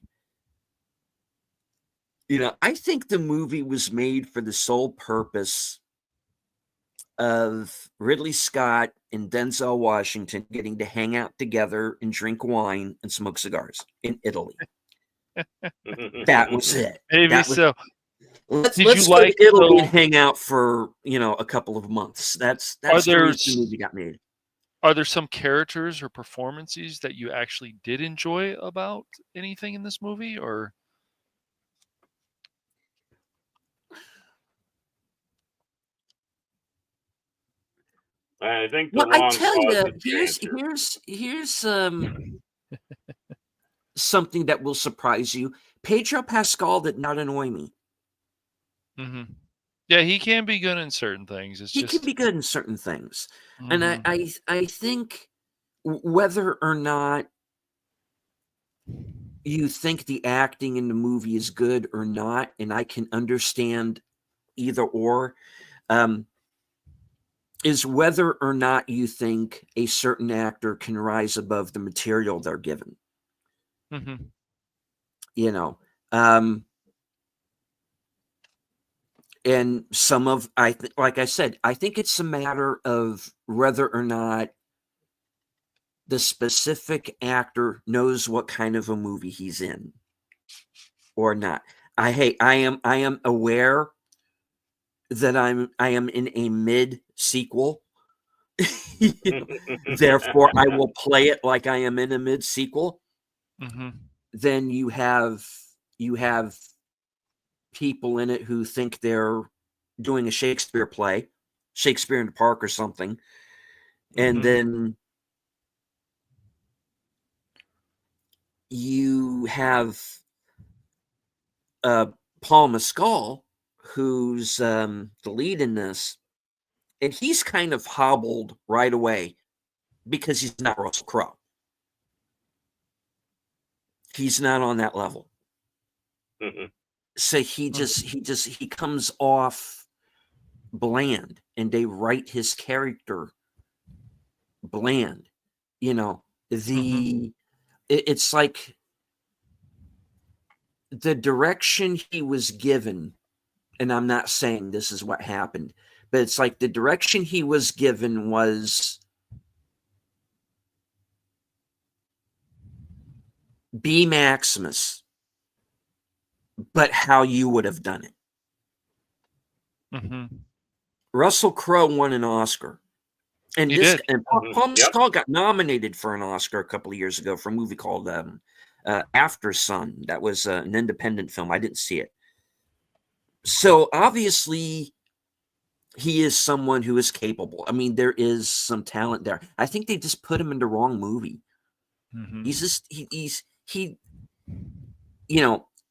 I think the movie was made for the sole purpose of Ridley Scott and Denzel Washington getting to hang out together and drink wine and smoke cigars in Italy. That was it. Maybe so. Let's Did go you to like Italy and though? hang out for a couple of months. That's Are the there reason the movie got made. are there some characters or performances that you actually did enjoy about anything in this movie, or? I think the Well, I long tell pause you, is cancer. here's something that will surprise you. Pedro Pascal did not annoy me. Yeah, he can be good in certain things. It's He just can be good in certain things, and I think whether or not you think the acting in the movie is good or not, and I can understand either or, is whether or not you think a certain actor can rise above the material they're given. And some of like I said, I think it's a matter of whether or not the specific actor knows what kind of a movie he's in or not. I am aware that I am in a mid sequel. Therefore, I will play it like I am in a mid sequel. Then you have people in it who think they're doing a Shakespeare play, Shakespeare in the Park or something, and then you have Paul Mescal, who's the lead in this, and he's kind of hobbled right away because he's not Russell Crowe. He's not on that level. So he comes off bland, and they write his character bland. It's like the direction he was given, and I'm not saying this is what happened, but it's like the direction he was given was be Maximus, but how you would have done it. Russell Crowe won an Oscar. And Paul Mescal got nominated for an Oscar a couple of years ago for a movie called After Sun. That was an independent film. I didn't see it. So obviously, he is someone who is capable. I mean, there is some talent there. I think they just put him in the wrong movie.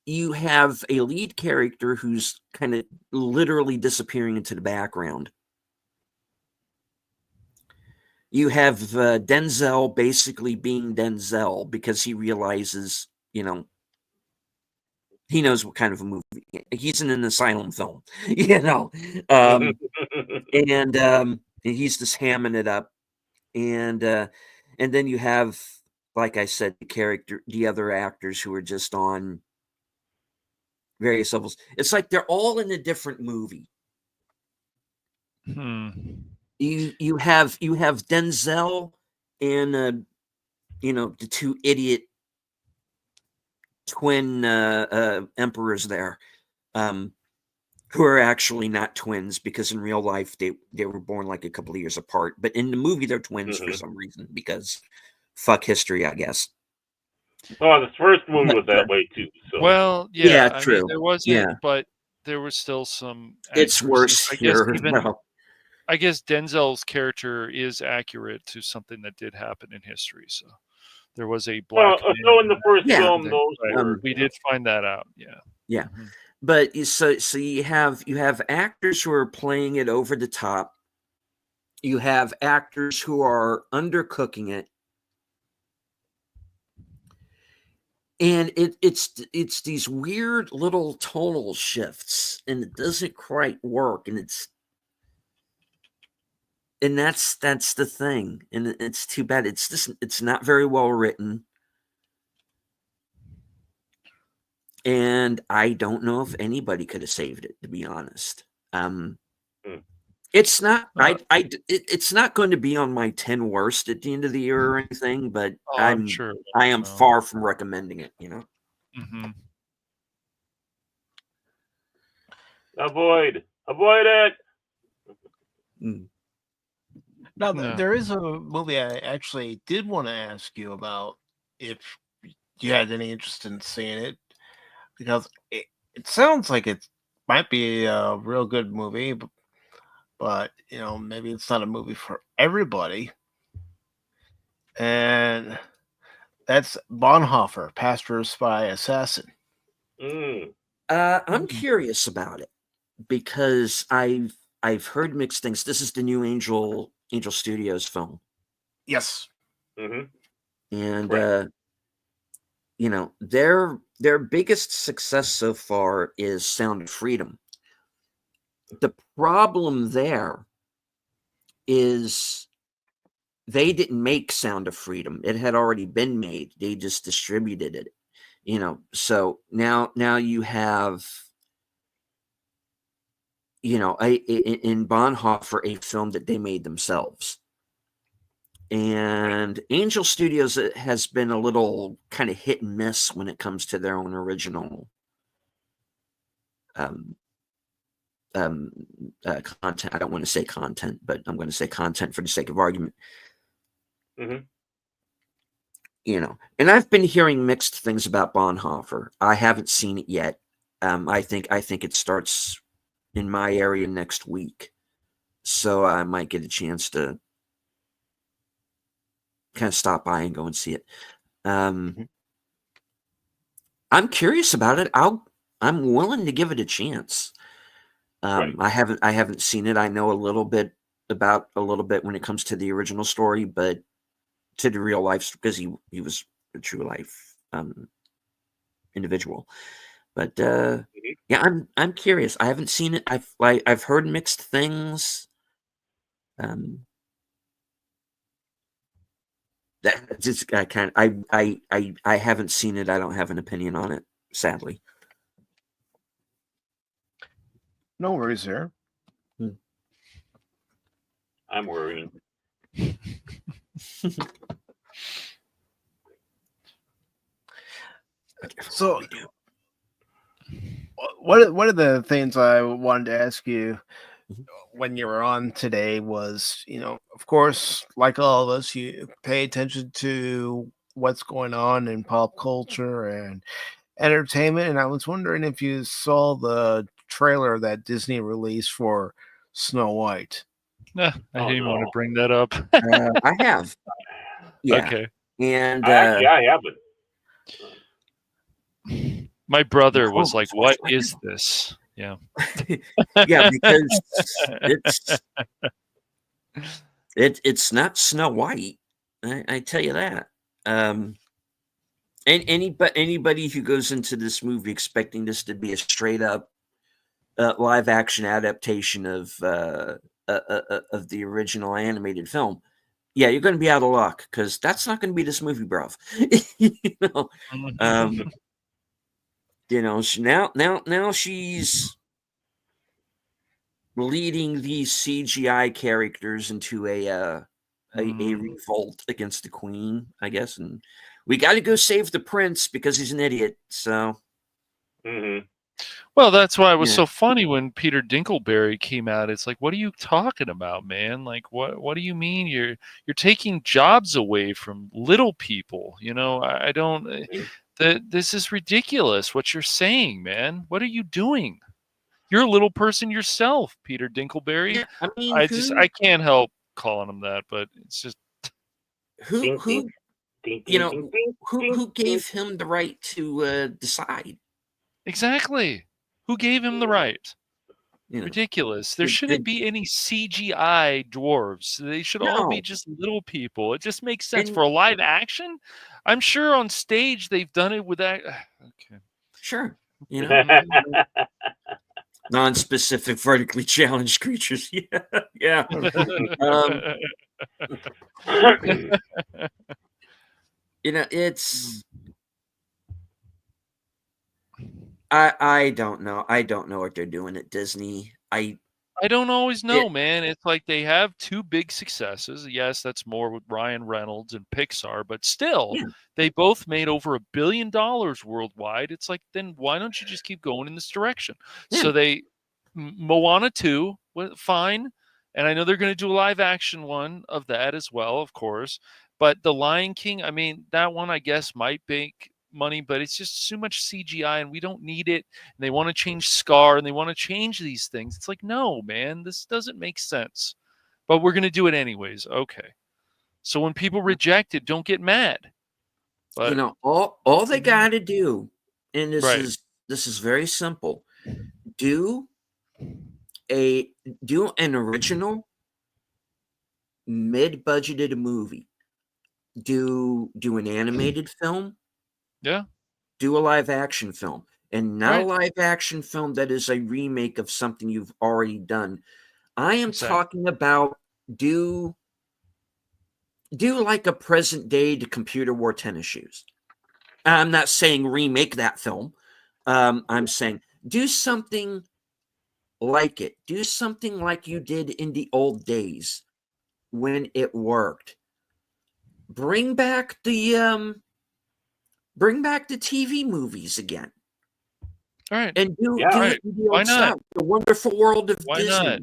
You have a lead character who's kind of literally disappearing into the background. You have Denzel basically being Denzel because he realizes, he knows what kind of a movie. He's in an asylum film, and he's just hamming it up. And then you have, like I said, the other actors who are just on various levels. It's like they're all in a different movie. You have Denzel and the two idiot twin emperors there, who are actually not twins, because in real life they were born like a couple of years apart. But in the movie, they're twins for some reason, because fuck history, I guess. Oh, this first movie was that way too. So Well, Yeah, I true. mean, there wasn't, Yeah. but there was still some. It's worse I guess here. even Well, I guess Denzel's character is accurate to something that did happen in history. So there was a black man. so in the first Yeah, film, that- those right, were we did find that out. Yeah. yeah. Mhm. But so you have actors who are playing it over the top. You have actors who are undercooking it. And it's these weird little tonal shifts, and it doesn't quite work, and that's the thing, and it's too bad. It's not very well written, and I don't know if anybody could have saved it, to be honest. It's not it's not going to be on my 10 worst at the end of the year or anything, but I'm sure. I am far from recommending it, Mm-hmm. avoid it. Now, No. there is a movie I actually did want to ask you about, if you had any interest in seeing it, because it sounds like it might be a real good movie, but maybe it's not a movie for everybody. And that's Bonhoeffer, Pastor, Spy, Assassin. I'm curious about it, because I've heard mixed things. This is the new Angel Studios film. Yes. And Right. Their biggest success so far is Sound of Freedom. The problem there is they didn't make Sound of Freedom. It had already been made. They just distributed it. So now you have in Bonhoeffer, a film that they made themselves. And Angel Studios has been a little kind of hit and miss when it comes to their own original content. I don't want to say content, but I'm going to say content for the sake of argument. And I've been hearing mixed things about Bonhoeffer. I haven't seen it yet. I think it starts in my area next week, so I might get a chance to kind of stop by and go and see it. I'm curious about it. I'm willing to give it a chance. Right. I haven't seen it. I know a little bit when it comes to the original story, but to the real life, because he was a true life individual. But yeah, I'm curious. I haven't seen it. I've heard mixed things. That just I haven't seen it. I don't have an opinion on it, sadly. No worries there. I'm worrying. So, one of the things I wanted to ask you when you were on today was, of course, like all of us, you pay attention to what's going on in pop culture and entertainment. And I was wondering if you saw the trailer that Disney released for Snow White. I didn't want to bring that up. I have. Yeah. Okay. And I haven't. My brother was like, "What is this?" Yeah. Yeah, because it's not Snow White. I tell you that. And anybody who goes into this movie expecting this to be a straight up live action adaptation of the original animated film, yeah, you're going to be out of luck, because that's not going to be this movie, bruv. Now she's leading these CGI characters into a revolt against the queen, I guess, and we got to go save the prince because he's an idiot. So, Well, that's why it was Yeah. so funny when Peter Dinkelberry came out. It's like, what are you talking about, man? Like, what do you mean you're taking jobs away from little people? You know, I don't. This is ridiculous. What you're saying, man. What are you doing? You're a little person yourself, Peter Dinkelberry. Yeah, I mean, I can't help calling him that, but it's just who Ding, ding, ding, you ding, know ding, ding, ding, who ding. gave him the right to decide? exactly who gave him the right. You know, Ridiculous. There the- shouldn't the- be any CGI dwarves. They should all be No. just little people. It just makes sense And- for a live action. I'm sure on stage they've done it with that. Okay. sure, you know, non-specific vertically challenged creatures. Yeah, um, you know, it's. I don't know. I don't know what they're doing at Disney. I don't always know, man. It's like they have two big successes. Yes, that's more with Ryan Reynolds and Pixar, but still, Yeah. they both made over $1 billion worldwide. It's like, then why don't you just keep going in this direction? Yeah. So they, Moana 2, fine. And I know they're going to do a live action one of that as well, of course. But The Lion King, I mean, that one I guess might make money, but it's just too much CGI and we don't need it. And they want to change Scar and they want to change these things. It's like, no, man, this doesn't make sense. But we're going to do it anyways. Okay. So when people reject it, don't get mad. But you know, all they got to do, and Right. this is very simple. Do an original mid-budgeted movie. Do an animated film. Yeah. Do a live action film, and not Right. a live action film that is a remake of something you've already done. I am Exactly. talking about do like a present day to computer wore tennis shoes. I'm not saying remake that film. I'm saying do something like it. Do something like you did in the old days when it worked. Bring back the TV movies again. All right. And do Yeah. it in the Why old not? style. The Wonderful World of Why Disney. not?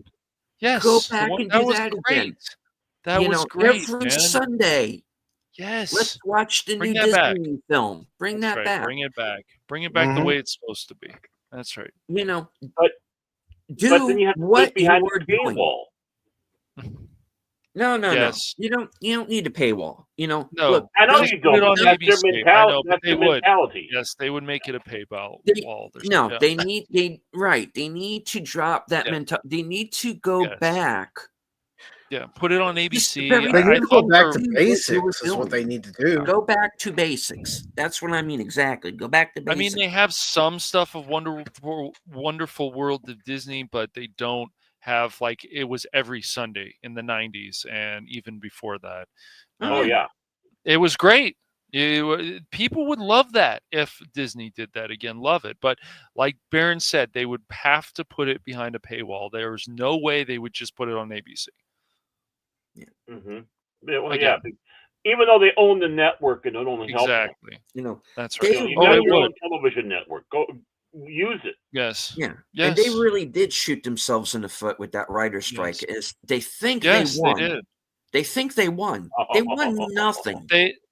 Yes. Go back and that do was that great. again. That You was know, great, every man. Sunday. Yes. Let's watch the Bring new that back. Disney film. Bring That's that right. back. Bring it back. Bring it back the Mhm. way it's supposed to be. That's right. You know, But do then you have to what put behind you're the doing. paywall. No. Yes. You don't need a paywall. You know, No. look, I know Just you put it don't. on But that's their ABC. I mentality. know, but That's they their would. mentality. Yes, they would make it a paywall They- wall. no, Yeah. they need to drop that Yeah. mentality. They need to go Yes. back. Yeah. Put it on Just ABC. very They need to go thought back we to were- you were basics, is what doing. they need to do. Go back to basics. That's what I mean exactly. Go back to I mean, basics. they have some stuff of Wonderful World of Disney, but they don't have like it was every Sunday in the 90s and even before that. Oh yeah. It was great. People would love that if Disney did that again. Love it. But like Barron said, they would have to put it behind a paywall. There's no way they would just put it on ABC. Mm-hmm. Well, Again. yeah. Even though they own the network and it only helps them. Exactly. You know, That's They- right. You Oh, got they your would. own television network. Go use it. Yes. yeah. Yes. And they really did shoot themselves in the foot with that writer's strike. Yes. Is they think Yes, they won. they did. They think they won. They won nothing.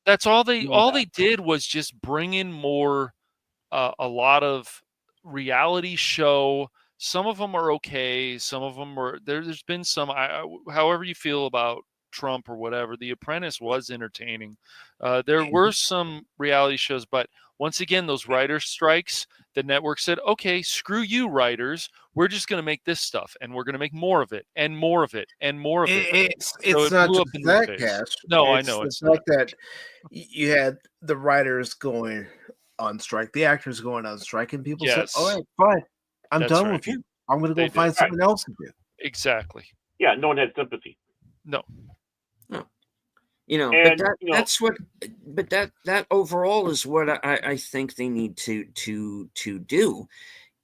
That's all they Yeah. did was just bring in more a lot of reality show. Some of them are okay, some of them are there's been some however you feel about Trump or whatever, The Apprentice was entertaining. There were some reality shows, but once again, those writer strikes, the network said, okay, screw you writers, we're just going to make this stuff and we're going to make more of it and more of it and more of it. It's So it not blew up just in their that, face. Cash. No, I It's know the it's fact that you had the writers going on strike, the actors going on strike, and people Yes. said, "All right, fine, I'm That's done right. with you. I'm going to They go find did. something else to do." Exactly. Yeah, no one had sympathy. No. You know, And, but you know- that's what. But that overall is what I think they need to do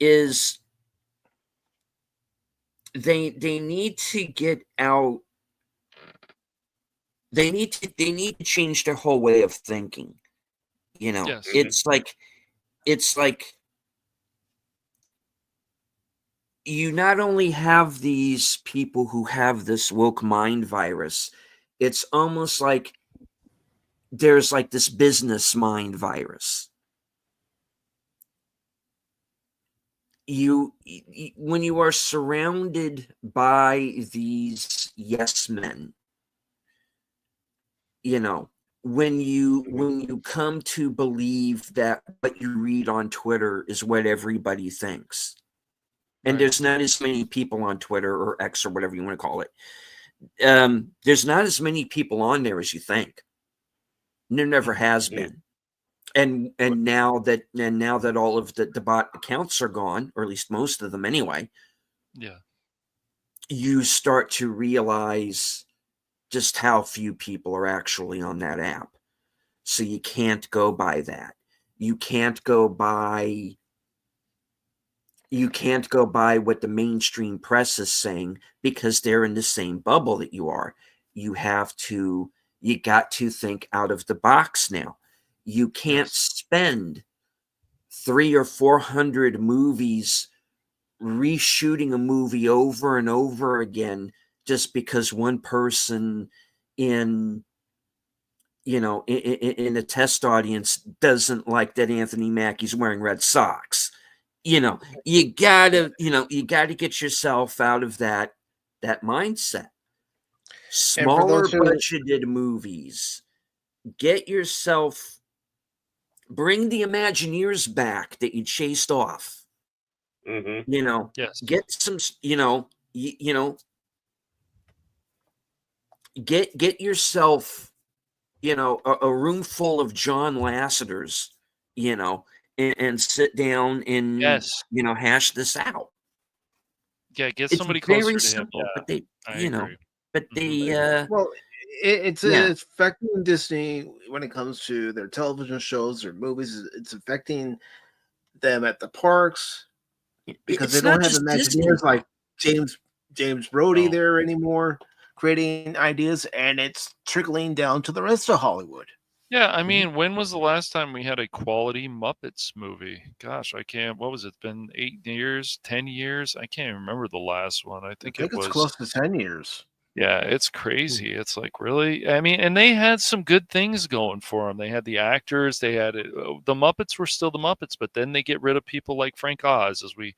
is they need to get out. They need to change their whole way of thinking. You know, Yes. it's like you not only have these people who have this woke mind virus, it's almost like there's like this business mind virus. When you are surrounded by these yes men, when you come to believe that what you read on Twitter is what everybody thinks, and there's not as many people on Twitter or X or whatever you want to call it. There's not as many people on there as you think. There never has been. And now that all of the bot accounts are gone, or at least most of them anyway, you start to realize just how few people are actually on that app. So you can't go by that. You can't go by what the mainstream press is saying, because they're in the same bubble that you are. You got to think out of the box now. You can't spend 300 or 400 movies reshooting a movie over and over again just because one person in a test audience doesn't like that Anthony Mackie's wearing red socks. You gotta get yourself out of that mindset. Smaller budgeted movies. Bring the Imagineers back that you chased off. Get some, get yourself, a room full of John Lasseters, and sit down and hash this out. Yeah, get somebody closer to him. Yeah, but they, I agree. But they, it's affecting Disney when it comes to their television shows or movies. It's affecting them at the parks because they don't have Imagineers like James Brody there anymore, creating ideas, and it's trickling down to the rest of Hollywood. Yeah, I mean, when was the last time we had a quality Muppets movie? Gosh, I can't. What was it? It's been 8 years, 10 years? I can't remember the last one. I think it was close to 10 years. Yeah, it's crazy. It's like, really? I mean, and they had some good things going for them. They had the actors. They had the Muppets were still the Muppets, but then they get rid of people like Frank Oz, as we,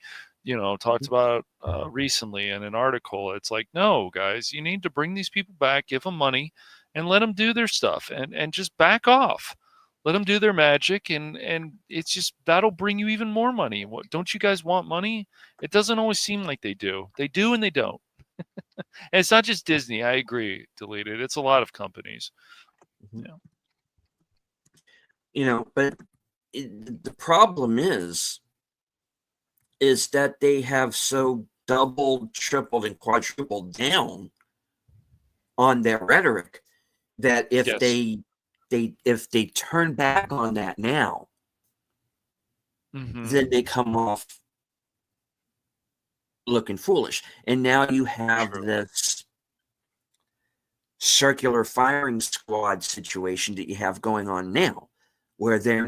talked about recently in an article. It's like, no, guys, you need to bring these people back, give them money, and let them do their stuff, and just back off. Let them do their magic, and it's just that'll bring you even more money. What, don't you guys want money? It doesn't always seem like they do. They do and they don't. And it's not just Disney. I agree, Deleted. It's a lot of companies. But the problem is that they have so doubled, tripled, and quadrupled down on their rhetoric that if they turn back on that now, then they come off looking foolish. And now you have this circular firing squad situation that you have going on now, where they're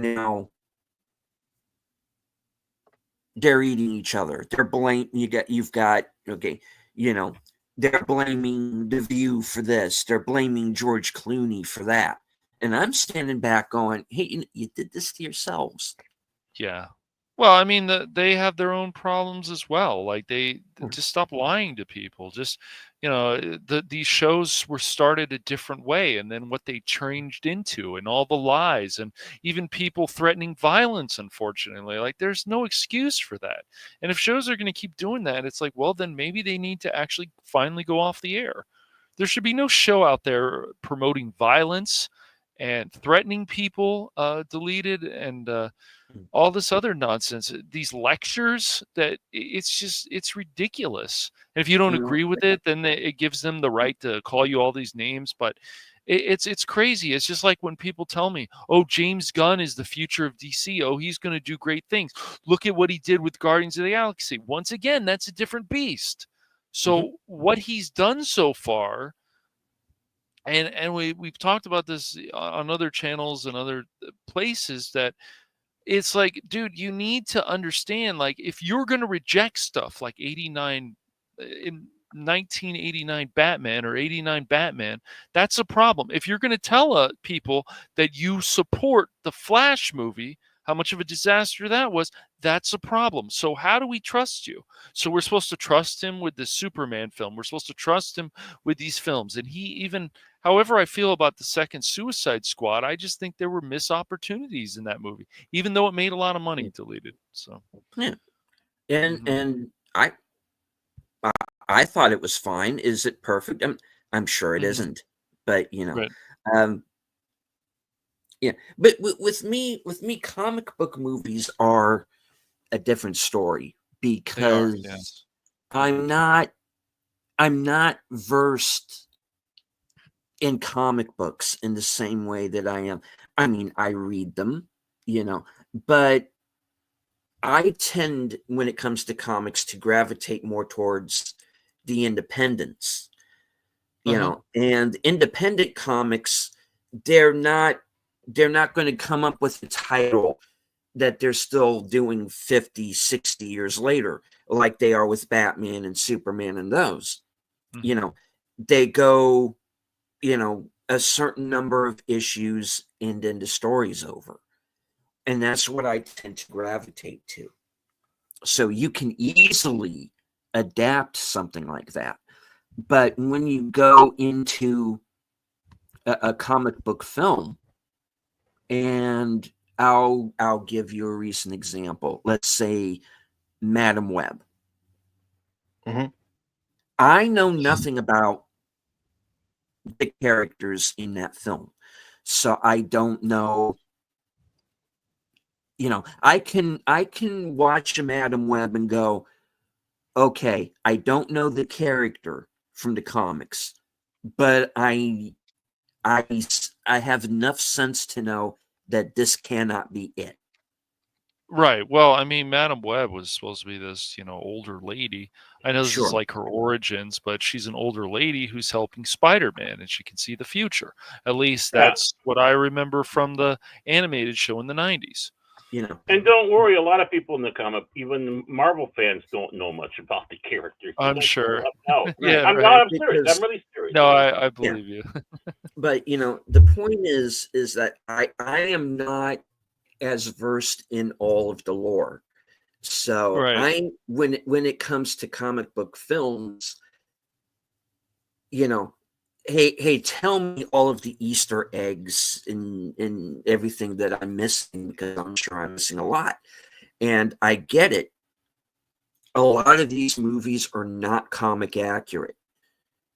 eating each other. They're they're blaming The View for this. They're blaming George Clooney for that. And I'm standing back going, hey, you did this to yourselves. Yeah. Well, I mean, they have their own problems as well. Like, they just stop lying to people. Just, these shows were started a different way, and then what they changed into, and all the lies, and even people threatening violence, unfortunately. Like, there's no excuse for that. And if shows are going to keep doing that, it's like, well, then maybe they need to actually finally go off the air. There should be no show out there promoting violence and threatening people, Deleted, and all this other nonsense, these lectures that it's ridiculous. And if you don't agree with it, then it gives them the right to call you all these names. But it's crazy. It's just like when people tell me, oh, James Gunn is the future of DC. Oh, he's going to do great things. Look at what he did with Guardians of the Galaxy. Once again, that's a different beast. So what he's done so far, and we've talked about this on other channels and other places, that it's like, dude, you need to understand, like, if you're going to reject stuff like 1989 Batman or 89 Batman, that's a problem. If you're going to tell people that you support the Flash movie, how much of a disaster that was, that's a problem. So how do we trust you? So we're supposed to trust him with the Superman film. We're supposed to trust him with these films. And he even, however I feel about the second Suicide Squad, I just think there were missed opportunities in that movie, even though it made a lot of money deleted. So Yeah. And I thought it was fine. Is it perfect? I'm sure it isn't. But Right. yeah. But with me, comic book movies are a different story because yes. I'm not versed in comic books in the same way that I am. I mean, I read them, but I tend, when it comes to comics, to gravitate more towards the independents, and independent comics, they're not going to come up with a title that they're still doing 50, 60 years later, like they are with Batman and Superman and those. They go, a certain number of issues and then the story's over. And that's what I tend to gravitate to. So you can easily adapt something like that. But when you go into a comic book film, and I'll give you a recent example. Let's say Madam Web. I know nothing about the characters in that film, so I don't know. I can watch a Madam Web and go, okay, I don't know the character from the comics, but I have enough sense to know that this cannot be it. Right. Well, I mean, Madam Web was supposed to be this, older lady. I know this is Sure. like her origins, but she's an older lady who's helping Spider-Man, and she can see the future. At least that's what I remember from the animated show in the 90s. And don't worry, a lot of people in the comic, even Marvel fans, don't know much about the characters. I'm sure. Yeah, I'm serious. I'm really serious. No, I believe you. But the point is that I am not as versed in all of the lore. So Right. when it comes to comic book films, hey, tell me all of the Easter eggs and everything that I'm missing, because I'm sure I'm missing a lot. And I get it. A lot of these movies are not comic accurate,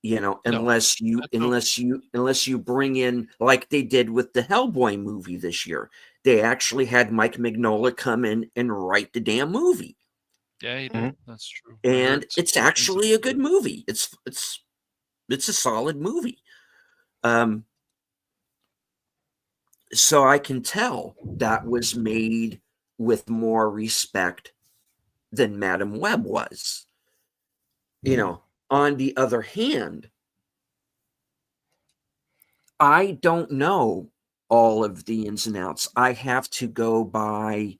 unless you bring in, like they did with the Hellboy movie this year. They actually had Mike Mignola come in and write the damn movie. Yeah, he did. That's true. And it's actually a good movie. It's a solid movie. So I can tell that was made with more respect than Madam Web was. On the other hand, I don't know all of the ins and outs. I have to go by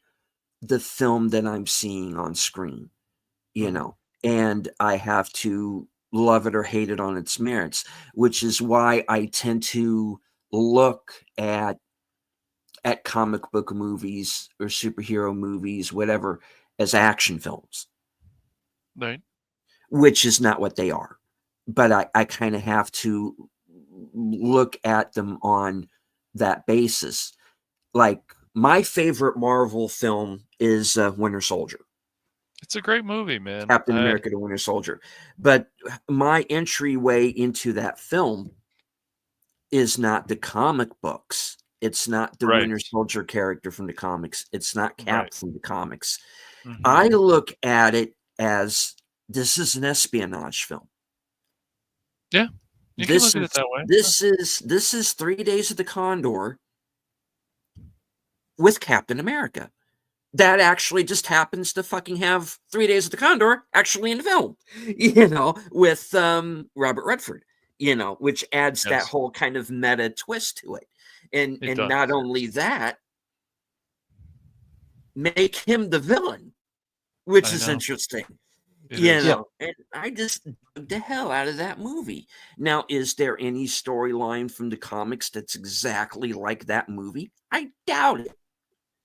the film that I'm seeing on screen, and I have to love it or hate it on its merits, which is why I tend to look at comic book movies or superhero movies, whatever, as action films. Right. Which is not what they are. But I kind of have to look at them on that basis. Like, my favorite Marvel film is Winter Soldier. It's a great movie, man. Captain America: The Winter Soldier. But my entryway into that film is not the comic books. It's not the Winter Soldier character from the comics. It's not Cap from the comics. I look at it as, this is an espionage film. Yeah, you can look at it that way. This is 3 Days of the Condor with Captain America. That actually just happens to fucking have 3 Days of the Condor actually in the film, with Robert Redford, which adds that whole kind of meta twist to it. And not only that, make him the villain, which I is know. interesting. It You is. know, and I just dug the hell out of that movie. Now, is there any storyline from the comics that's exactly like that movie? I doubt it.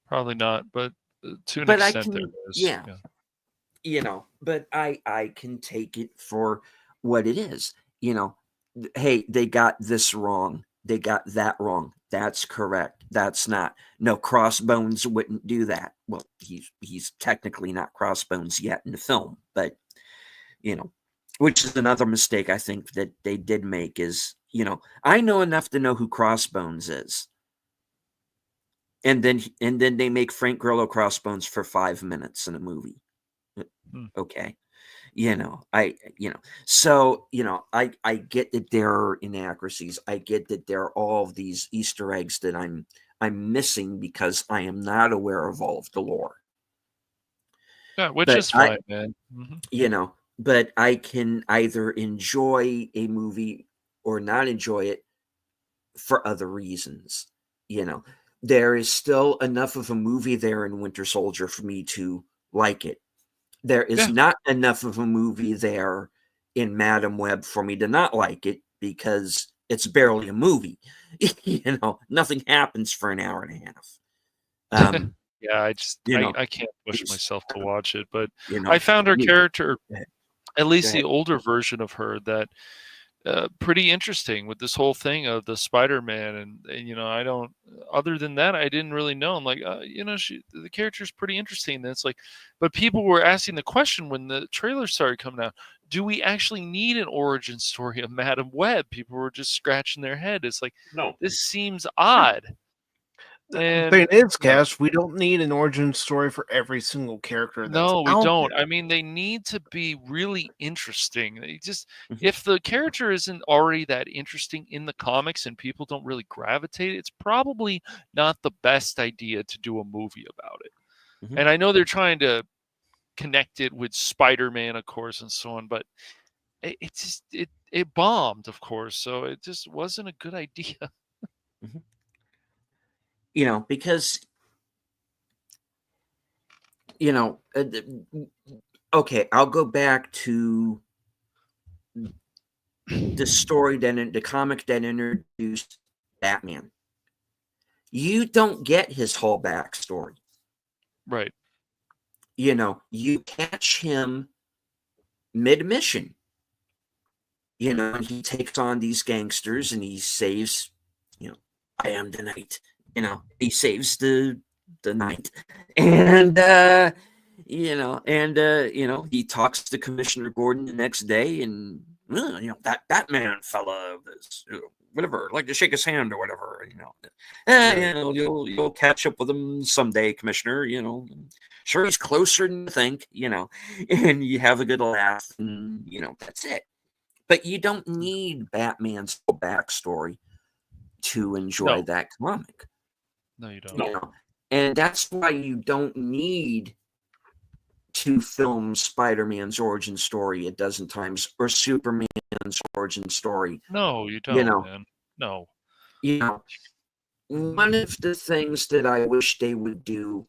Probably not, but to an But I extent there can, is. yeah, you know, but I can take it for what it is. You know, hey, they got this wrong. They got that wrong. That's correct. That's not. No, Crossbones wouldn't do that. Well, he's technically not Crossbones yet in the film, but you know, which is another mistake I think that they did make is, you know, I know enough to know who Crossbones is. And then they make Frank Grillo Crossbones for 5 minutes in a movie. Okay. You know, so, you know, I get that there are inaccuracies. I get that there are all of these Easter eggs that I'm missing because I am not aware of all of the lore. Yeah, which But is fine, man. Mhm. you know, but I can either enjoy a movie or not enjoy it for other reasons. You know, there is still enough of a movie there in Winter Soldier for me to like it. There is Yeah. not enough of a movie there in Madam Web for me to not like it because it's barely a movie. You know, nothing happens for an hour and a half. Yeah, You know, I can't push it's, myself to watch it, but you I know, found her you- character, go ahead. at least Go the older version of her, that pretty interesting with this whole thing of the Spider-Man, and you know, I don't. Other than that, I didn't really know. I'm like, you know, the character's pretty interesting. And it's like, but people were asking the question when the trailer started coming out: do we actually need an origin story of Madam Web? People were just scratching their head. It's like, No. this seems odd. The And thing is, you know, Cash, we don't need an origin story for every single character that's no, we out don't. there. I mean, they need to be really interesting. They just, Mhm. if the character isn't already that interesting in the comics and people don't really gravitate, it's probably not the best idea to do a movie about it. Mhm. And I know they're trying to connect it with Spider-Man, of course, and so on, but it just it bombed, of course, so it just wasn't a good idea. Mhm. You know, because you know, okay, I'll go back to the story the comic that introduced Batman. You don't get his whole backstory. Right. You know, you catch him mid-mission. You know, and he takes on these gangsters and he saves, you know, I am the knight. You know, he saves the night. And you know, he talks to Commissioner Gordon the next day and you know, that Batman fella is whatever, like to shake his hand or whatever, you know. You know, you'll catch up with him someday, Commissioner, you know. Sure, he's closer than you think, you know, and you have a good laugh, and you know, that's it. But you don't need Batman's whole backstory to enjoy No. that comic. No, you don't. You know, and that's why you don't need to film Spider-Man's origin story a dozen times or Superman's origin story. No, you You don't, know, man. No. you know, one of the things that I wish they would do,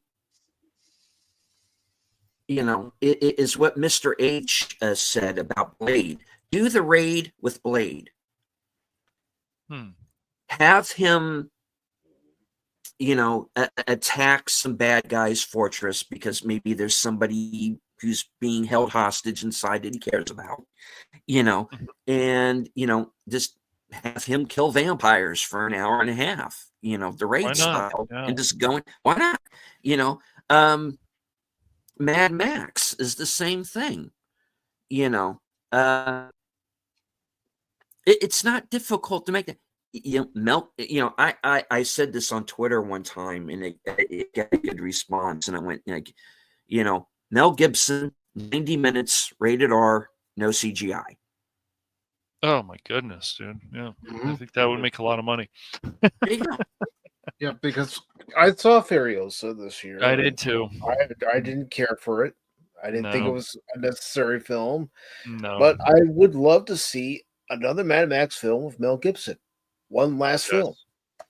you know, is what Mr. H said about Blade. Do the raid with Blade. Have him, you know, attack some bad guy's fortress because maybe there's somebody who's being held hostage inside that he cares about, you know, and, you know, just have him kill vampires for an hour and a half, you know, the Why raid not? style, Yeah. and just going, why not? You know, Mad Max is the same thing, you know, it's not difficult to make that. You know, I said this on Twitter one time, and it got a good response. And I went like, you know, Mel Gibson, 90 minutes, rated R, no CGI. Oh my goodness, dude. Yeah. I Mhm. think that would make a lot of money. There you go. Yeah, because I saw Furiosa this year. I did too. I didn't care for it. I didn't think it No. was a necessary film, No. but I would love to see another Mad Max film with Mel Gibson. One last film.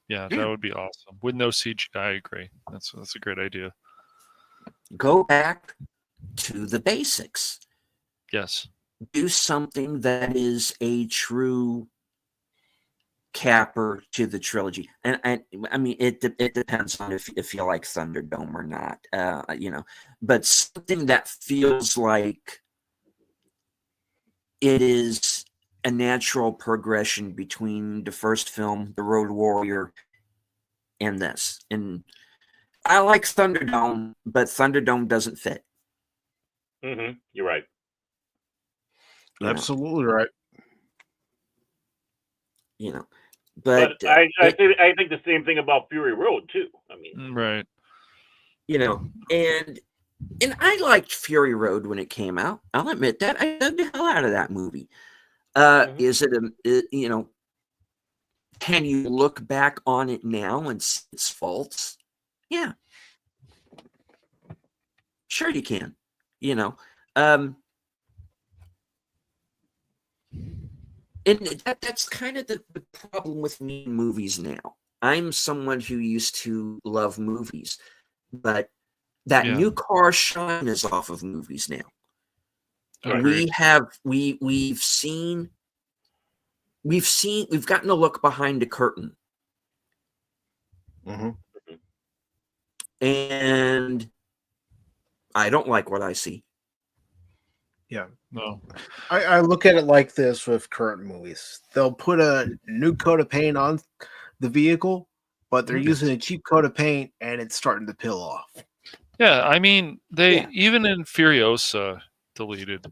Yeah, Yeah. that would be awesome. With no CGI, I agree. That's a great idea. Go back to the basics. Yes. Do something that is a true capper to the trilogy. And I mean, it depends on if you like Thunderdome or not, but something that feels like it is a natural progression between the first film, The Road Warrior, and this. And I like Thunderdome, but Thunderdome doesn't fit. You're right. Absolutely right. But I think the same thing about Fury Road too. I mean, right. And I liked Fury Road when it came out. I'll admit that. I dug the hell out of that movie. Is it can you look back on it now and see its faults? Yeah. Sure you can. And that's kind of the problem with me in movies now. I'm someone who used to love movies, but that new car shine is off of movies now. Agreed. We've gotten a look behind the curtain. And I don't like what I see. Yeah. No. I look at it like this with current movies. They'll put a new coat of paint on the vehicle, but they're using a cheap coat of paint and it's starting to peel off. Yeah, I mean, even in Furiosa deleted,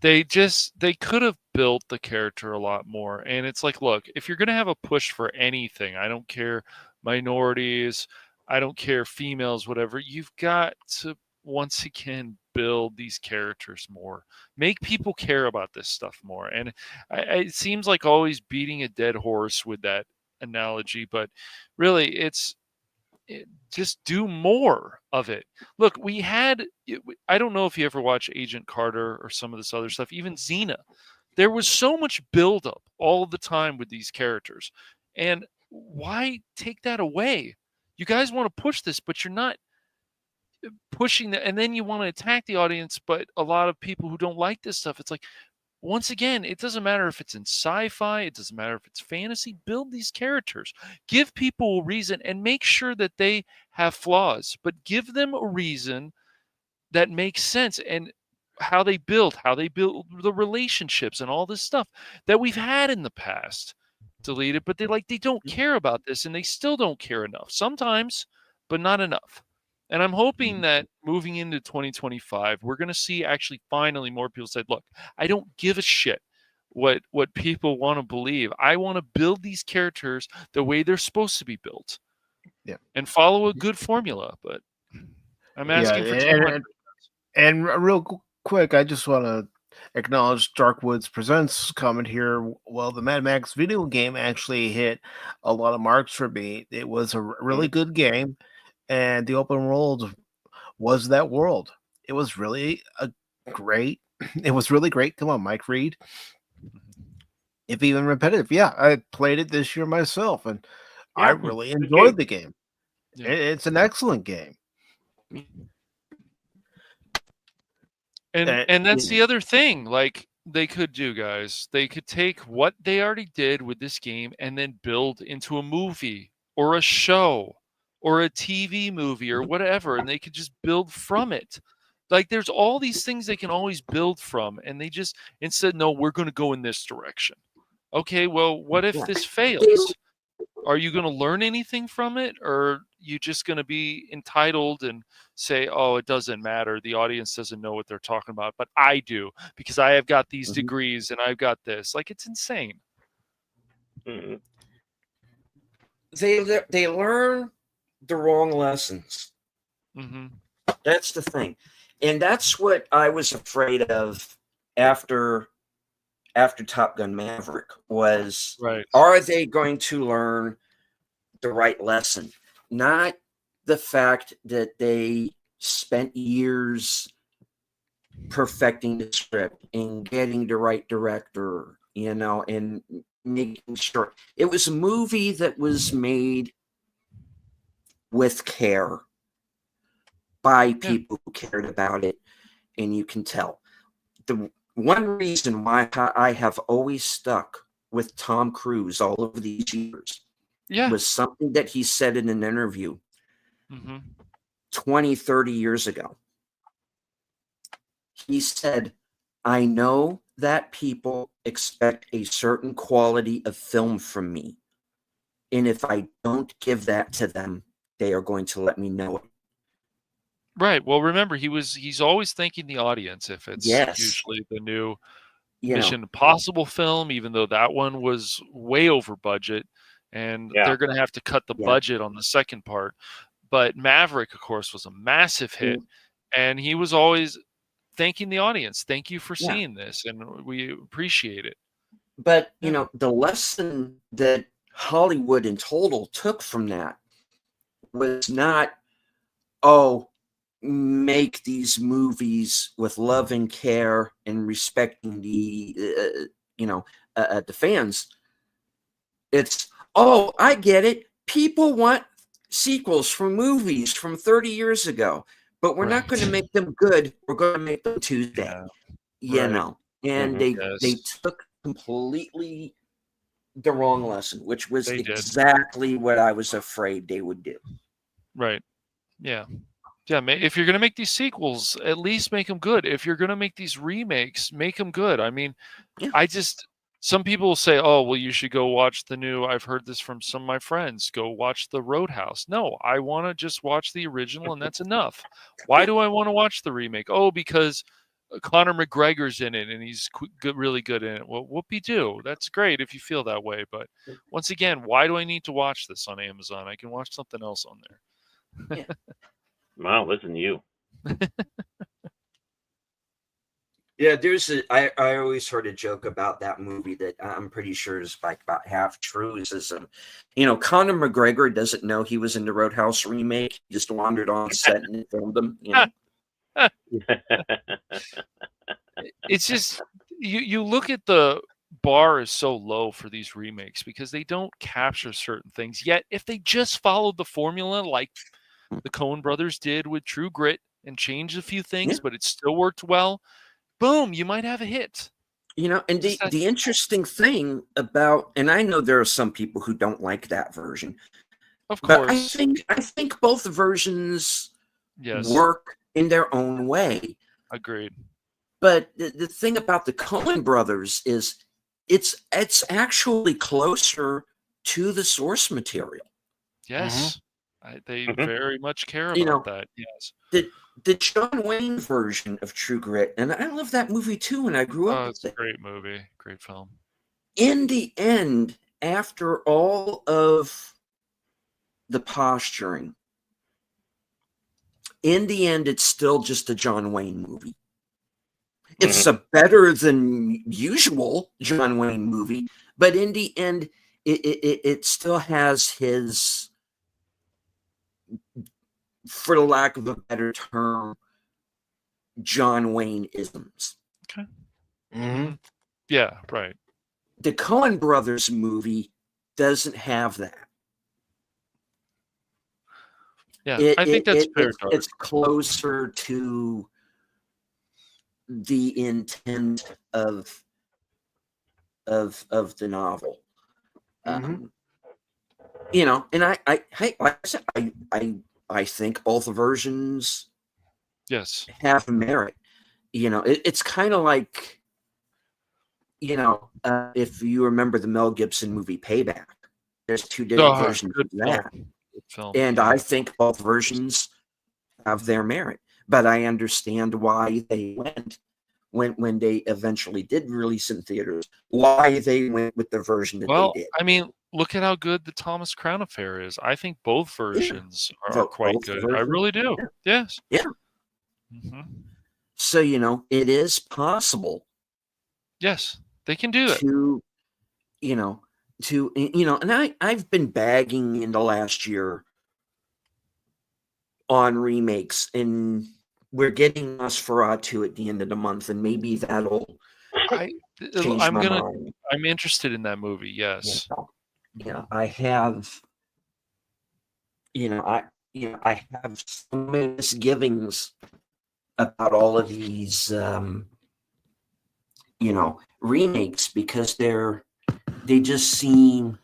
they could have built the character a lot more. And it's like, look, if you're going to have a push for anything, I don't care minorities, I don't care females, whatever, you've got to once again build these characters more, make people care about this stuff more. And it seems like always beating a dead horse with that analogy, but really just do more of it. Look, I don't know if you ever watch Agent Carter or some of this other stuff, even Xena. There was so much buildup all the time with these characters. And why take that away? You guys want to push this, but you're not pushing that. And then you want to attack the audience, but a lot of people who don't like this stuff, it's like, once again, it doesn't matter if it's in sci-fi, it doesn't matter if it's fantasy, build these characters. Give people a reason and make sure that they have flaws, but give them a reason that makes sense, and how they build the relationships and all this stuff that we've had in the past. Deleted, but they don't care about this, and they still don't care enough. Sometimes, but not enough. And I'm hoping that moving into 2025, we're going to see actually finally more people said, look, I don't give a shit what people want to believe. I want to build these characters the way they're supposed to be built. Yeah. And follow a good formula. But I'm asking for too much. And real quick, I just want to acknowledge Darkwoods Presents comment here. Well, the Mad Max video game actually hit a lot of marks for me. It was a really good game, and the open world was that world. It was really great. It was really great. Come on, Mike Reed. If even repetitive. Yeah, I played it this year myself, and I really enjoyed the game. Yeah. It's an excellent game. And that's the other thing, like they could do, guys. They could take what they already did with this game and then build into a movie or a show or a TV movie or whatever, and they could just build from it. Like there's all these things they can always build from, and they just instead, no, we're going to go in this direction. Okay, well, what if this fails? Are you going to learn anything from it, or you just going to be entitled and say, oh, it doesn't matter, the audience doesn't know what they're talking about, but I do because I have got these degrees and I've got this? Like, it's insane. They learn the wrong lessons. That's the thing, and that's what I was afraid of after Top Gun Maverick was, are they going to learn the right lesson? Not the fact that they spent years perfecting the script and getting the right director, and making sure it was a movie that was made with care. by people who cared about it, and you can tell. The one reason why I have always stuck with Tom Cruise all of these years was something that he said in an interview 20, 30 years ago. He said, I know that people expect a certain quality of film from me. And if I don't give that to them, they are going to let me know it. Right. Well, remember, he's always thanking the audience if it's usually the new Mission Impossible film, even though that one was way over budget, and they're going to have to cut the budget on the second part. But Maverick, of course, was a massive hit, and he was always thanking the audience. Thank you for seeing this, and we appreciate it. But, you know, the lesson that Hollywood in total took from that was not, make these movies with love and care and respecting the, the fans. It's, I get it. People want sequels from movies from 30 years ago, but we're not going to make them good. We're going to make them Tuesday, And they took completely the wrong lesson, which was exactly what I was afraid they would do. Right. Yeah. Yeah, if you're going to make these sequels, at least make them good. If you're going to make these remakes, make them good. I mean, some people will say, oh, well, you should go watch the new, I've heard this from some of my friends, go watch the Roadhouse. No, I want to just watch the original, and that's enough. Why do I want to watch the remake? Oh, because Conor McGregor's in it, and he's really good in it. Well, whoopee-doo. That's great if you feel that way. But once again, why do I need to watch this on Amazon? I can watch something else on there. Wow, listen to you. Yeah, I always heard a joke about that movie that I'm pretty sure is like about half true. Is Conor McGregor doesn't know he was in the Roadhouse remake. He just wandered on set and filmed them. It's just you look at the bar is so low for these remakes because they don't capture certain things. Yet if they just followed the formula like the Coen brothers did with True Grit and changed a few things, but it still worked well, boom, you might have a hit. And the interesting thing about, and I know there are some people who don't like that version. Of course. But I think both versions work in their own way. Agreed. But the thing about the Coen brothers is it's actually closer to the source material. Yes. They very much care about that. Yes. The John Wayne version of True Grit, and I love that movie too, and I grew up with it. It's a great movie. Great film. In the end, after all of the posturing, in the end, it's still just a John Wayne movie. It's a better than usual John Wayne movie, but in the end, it still has his, for the lack of a better term, John Wayne isms. Okay. Mm-hmm. Yeah, right. The Coen brothers movie doesn't have that. Yeah, I think that's fair. It's closer to the intent of the novel. And I like I said, I think both versions have merit. It's kind of like, if you remember the Mel Gibson movie Payback, there's two different versions of that. And I think both versions have their merit. But I understand why they went when they eventually did release in theaters, why they went with the version that they did. I mean, look at how good the Thomas Crown Affair is. I think both versions are quite good. Versions. I really do. Yeah. Yes. Yeah. Mm-hmm. So, it is possible. Yes, they can do it. And I've been bagging in the last year on remakes, and we're getting Nosferatu at the end of the month, and maybe that'll change my mind. I'm interested in that movie. Yes. I have. I have so many misgivings about all of these, remakes, because they just seem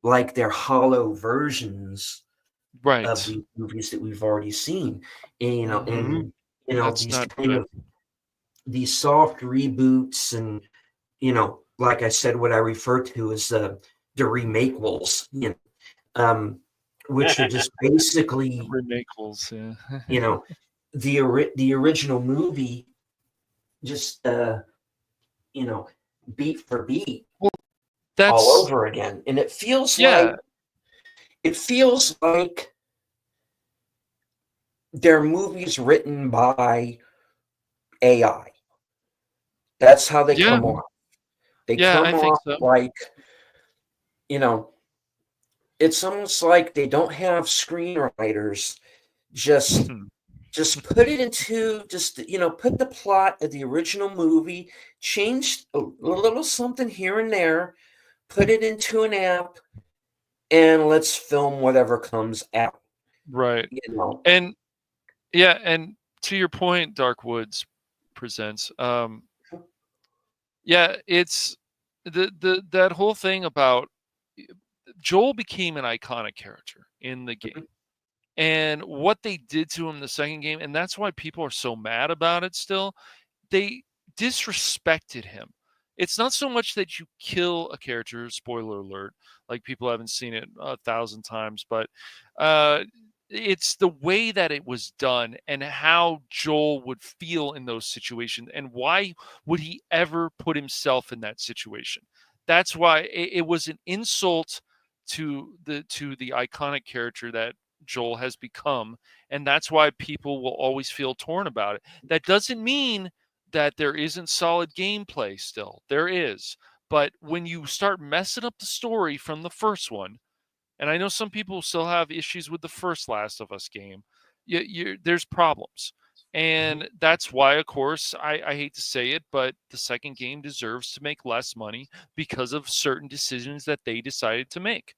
like they're hollow versions of Right. these movies that we've already seen. And, Mhm. That's these not kind good. of these soft reboots, and like I said, what I refer to as the remakeables, which are just basically, Remakeables, you yeah. know, the original movie, just beat for beat Well, all that's over again, and yeah, it feels like they're movies written by AI. That's how they yeah, come off. They yeah, I come think off so. like, you know, it's almost like they don't have screenwriters. Just put it into, put the plot of the original movie, change a little something here and there, put it into an app, and let's film whatever comes out. Right. You know, And yeah, and to your point, Dark Woods presents. Yeah, it's the that whole thing about Joel became an iconic character in the game. And what they did to him the second game, and that's why people are so mad about it still, they disrespected him. It's not so much that you kill a character, spoiler alert, like people haven't seen it 1,000 times, but uh, it's the way that it was done and how Joel would feel in those situations and why would he ever put himself in that situation. That's why it was an insult to the iconic character that Joel has become, and that's why people will always feel torn about it. That doesn't mean that there isn't solid gameplay still. There is. But when you start messing up the story from the first one, and I know some people still have issues with the first Last of Us game, there's problems. And that's why, of course, I hate to say it, but the second game deserves to make less money because of certain decisions that they decided to make,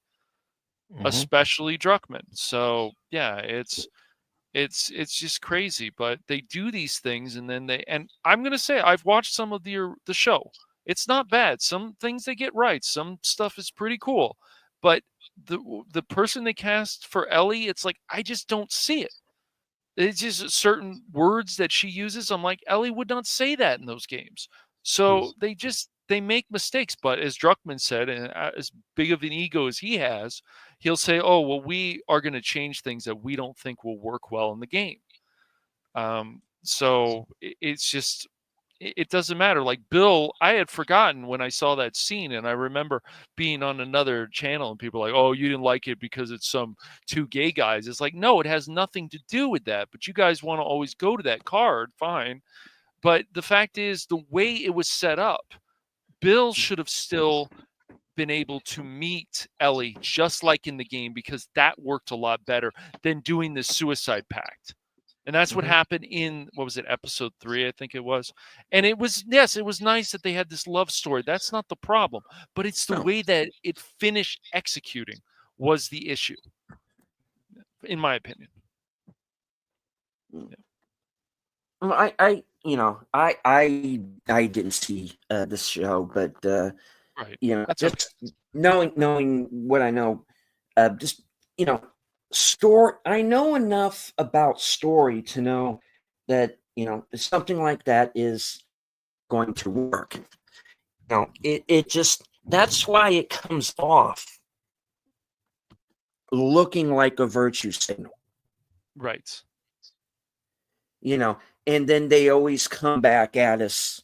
especially Druckmann. So yeah, it's just crazy, but they do these things and then and I'm going to say I've watched some of the show. It's not bad. Some things they get right. Some stuff is pretty cool. But the person they cast for Ellie, it's like I just don't see it. It's just certain words that she uses. I'm like, Ellie would not say that in those games. So they make mistakes. But as Druckmann said, and as big of an ego as he has, he'll say, "Oh, well, we are going to change things that we don't think will work well in the game." So it's just it doesn't matter. Like Bill, I had forgotten when I saw that scene, and I remember being on another channel, and people were like, "Oh, you didn't like it because it's some two gay guys." It's like, no, it has nothing to do with that. But you guys want to always go to that card, fine. But the fact is, the way it was set up, Bill should have still been able to meet Ellie just like in the game because that worked a lot better than doing the suicide pact. And that's what happened in what was it, episode 3, I think it was. And it was, yes, it was nice that they had this love story. That's not the problem, but it's the no. way that it finished executing was the issue, in my opinion. Well, I didn't see this show, but Right. That's okay. just knowing what I know, just story. I know enough about story to know that something like that is going to work. It just, that's why it comes off looking like a virtue signal. Right. And then they always come back at us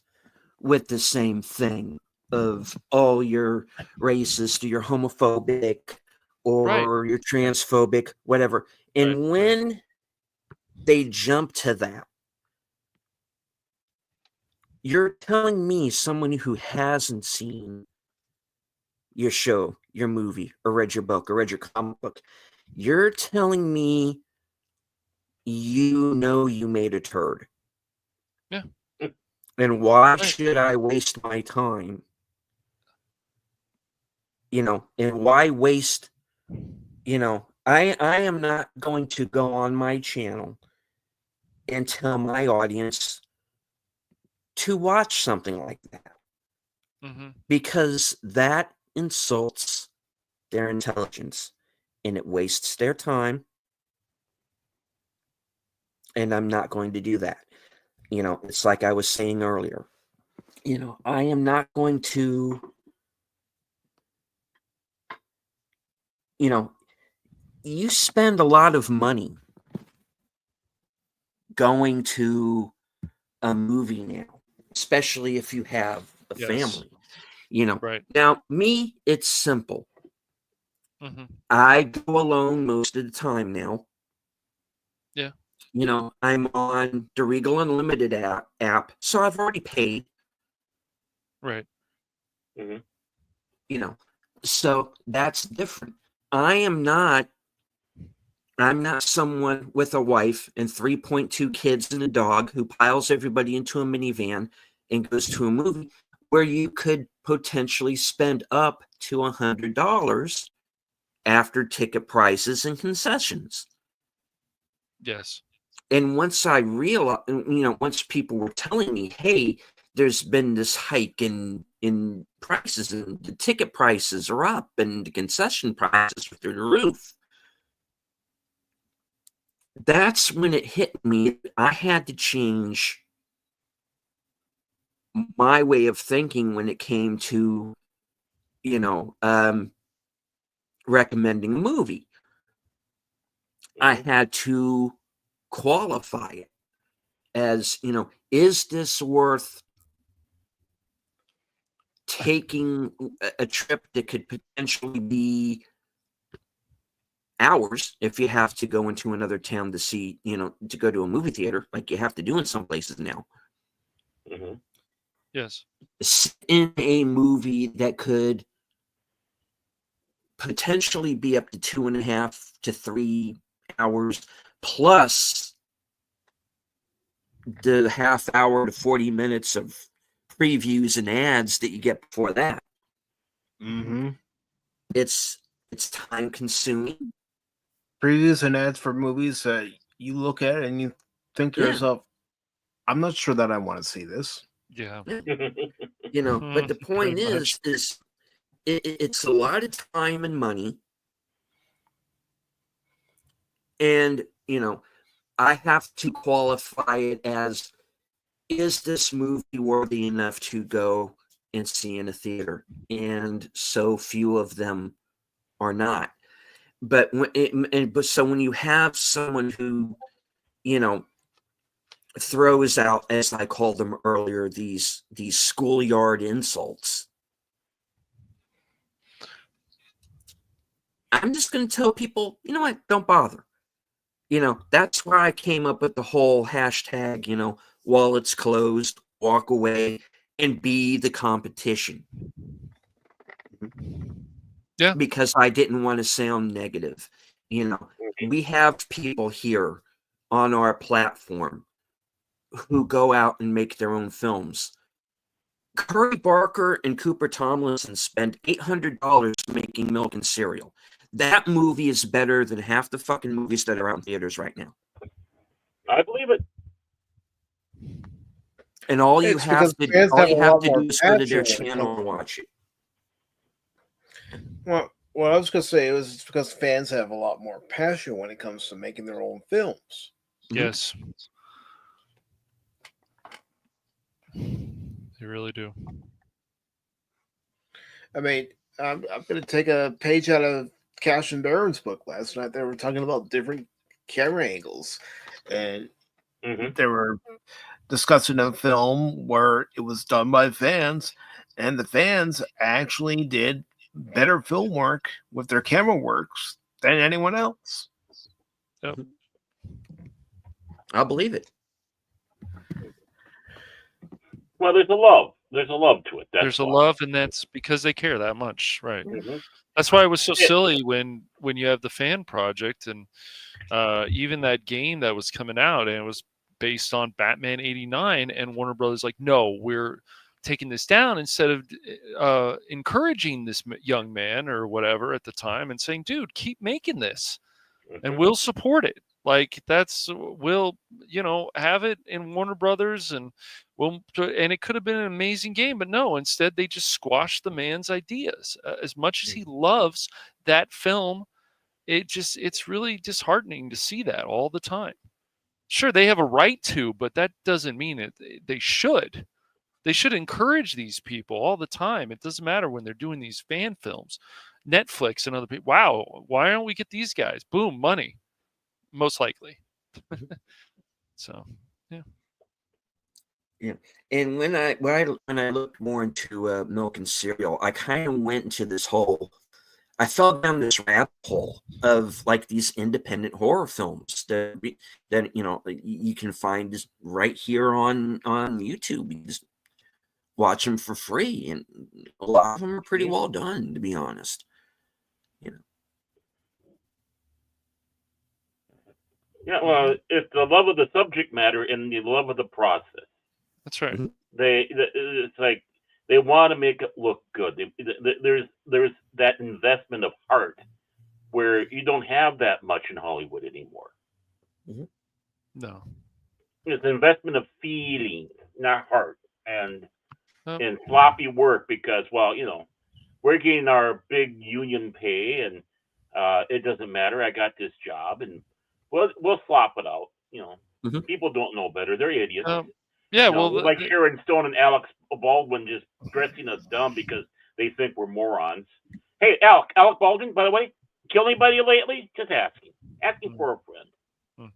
with the same thing of, oh, you're racist, or you're homophobic, Right. or you're transphobic, whatever. And when they jump to that, you're telling me, someone who hasn't seen your show, your movie, or read your book, or read your comic book, you're telling me you made a turd. Yeah. And why should I waste my time? And why waste, I am not going to go on my channel and tell my audience to watch something like that, because that insults their intelligence and it wastes their time. And I'm not going to do that. It's like I was saying earlier. I am not going to, you spend a lot of money going to a movie now, especially if you have a family. Right. Now, me, it's simple. I go alone most of the time now. Yeah. I'm on the Regal Unlimited app, so I've already paid. Right. So that's different. I'm not someone with a wife and 3.2 kids and a dog who piles everybody into a minivan and goes to a movie where you could potentially spend up to $100 after ticket prices and concessions. Yes. And once I realized, once people were telling me, hey, there's been this hike in prices and the ticket prices are up and the concession prices are through the roof, that's when it hit me. I had to change my way of thinking when it came to, recommending a movie. I had to qualify it as, is this worth taking a trip that could potentially be hours if you have to go into another town to see, to go to a movie theater like you have to do in some places now. Yes. In a movie that could potentially be up to 2.5 to 3 hours, plus the half hour to 40 minutes of previews and ads that you get before that. It's time consuming. Previews and ads for movies that you look at and you think to yourself, I'm not sure that I want to see this. Yeah. But the point is it's a lot of time and money. And, I have to qualify it as, is this movie worthy enough to go and see in a theater? And so few of them are not. But so when you have someone who, throws out, as I called them earlier, these schoolyard insults, I'm just going to tell people, you know what, don't bother. That's why I came up with the whole hashtag, wallets closed, walk away, and be the competition. Yeah. Because I didn't want to sound negative. We have people here on our platform who go out and make their own films. Curry Barker and Cooper Tomlinson spent $800 making Milk and Cereal. That movie is better than half the fucking movies that are out in theaters right now. I believe it. And all you have to do is go to their channel and watch it. Well, what I was going to say was it's because fans have a lot more passion when it comes to making their own films. Yes. They really do. I mean, I'm going to take a page out of Cash and Barron's book last night. They were talking about different camera angles, and they were discussing a film where it was done by fans, and the fans actually did better film work with their camera works than anyone else. Yep. I'll believe it. Well, there's a love. There's a love to it. There's a love, and that's because they care that much, right? That's why it was so silly when you have the fan project and even that game that was coming out, and it was based on Batman '89, and Warner Brothers like, no, we're taking this down, instead of encouraging this young man or whatever at the time and saying, dude, keep making this. and we'll support it. Like we'll have it in Warner Brothers, and it could have been an amazing game, but no, instead they just squashed the man's ideas. As much as he loves that film, it's really disheartening to see that all the time. Sure, they have a right to, but that doesn't mean it. They should. They should encourage these people all the time. It doesn't matter when they're doing these fan films. Netflix and other people. Wow, why don't we get these guys? Boom, money. Most likely. So, yeah. Yeah, and when I looked more into milk and cereal, I kind of went into this whole. I fell down this rabbit hole of like these independent horror films that you can find just right here on YouTube. You just watch them for free, and a lot of them are pretty well done, to be honest. Yeah, well, it's the love of the subject matter and the love of the process. That's right. It's like they want to make it look good. There's that investment of heart where you don't have that much in Hollywood anymore. No, it's an investment of feeling, not heart, and sloppy work because, we're getting our big union pay, and it doesn't matter. I got this job, and we'll slop it out. People don't know better. They're idiots. Yeah, like Sharon Stone and Alex Baldwin just dressing us dumb because they think we're morons. Hey, Alec Baldwin, by the way, kill anybody lately? Just asking for a friend.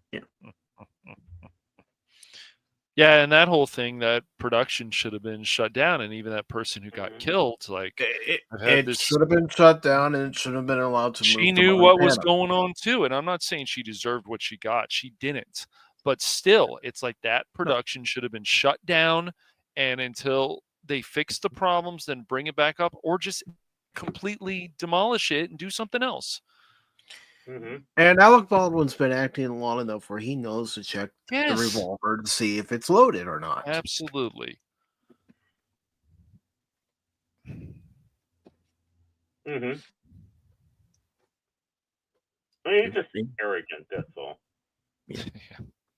Yeah, and that whole thing, that production should have been shut down, and even that person who got killed, like it should have been shut down, and it should have been allowed to. She knew what was going on too, and I'm not saying she deserved what she got. She didn't, but still, it's like that production should have been shut down, and until they fix the problems, then bring it back up, or just completely demolish it and do something else. And Alec Baldwin's been acting long enough where he knows to check the revolver to see if it's loaded or not. Absolutely. I mean, he's just arrogant, that's all. Yeah,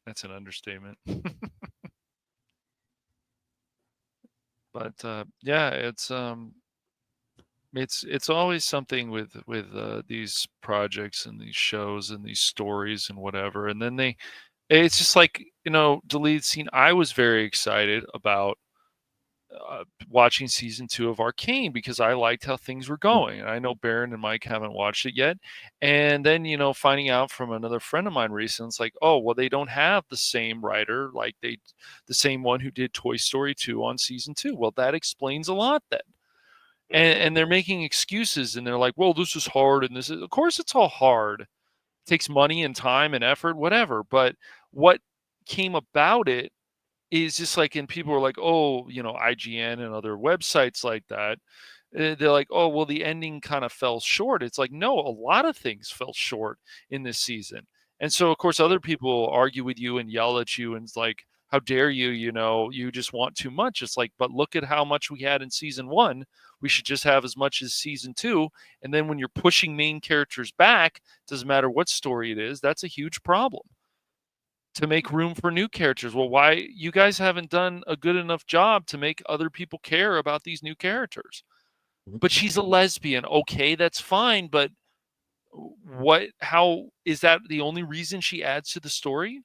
that's an understatement. But it's always something with these projects and these shows and these stories and whatever, and then it's just like, deleted scene. I was very excited about watching season 2 of Arcane because I liked how things were going, and I know Baron and Mike haven't watched it yet. And then finding out from another friend of mine recently, it's like, oh well, they don't have the same writer, like the same one who did Toy Story 2 on season 2. Well, that explains a lot then. And they're making excuses, and they're like, well, this is hard, and of course it's all hard. It takes money and time and effort, whatever. But what came about it is just like, and people were like, oh, IGN and other websites like that, they're like, oh, well, the ending kind of fell short. It's like, no, a lot of things fell short in this season. And so, of course, other people argue with you and yell at you, and it's like, how dare you, you just want too much. It's like, but look at how much we had in season 1. We should just have as much as season 2. And then when you're pushing main characters back, doesn't matter what story it is, that's a huge problem. To make room for new characters. Well, why you guys haven't done a good enough job to make other people care about these new characters? But she's a lesbian. Okay, that's fine, but how is that the only reason she adds to the story?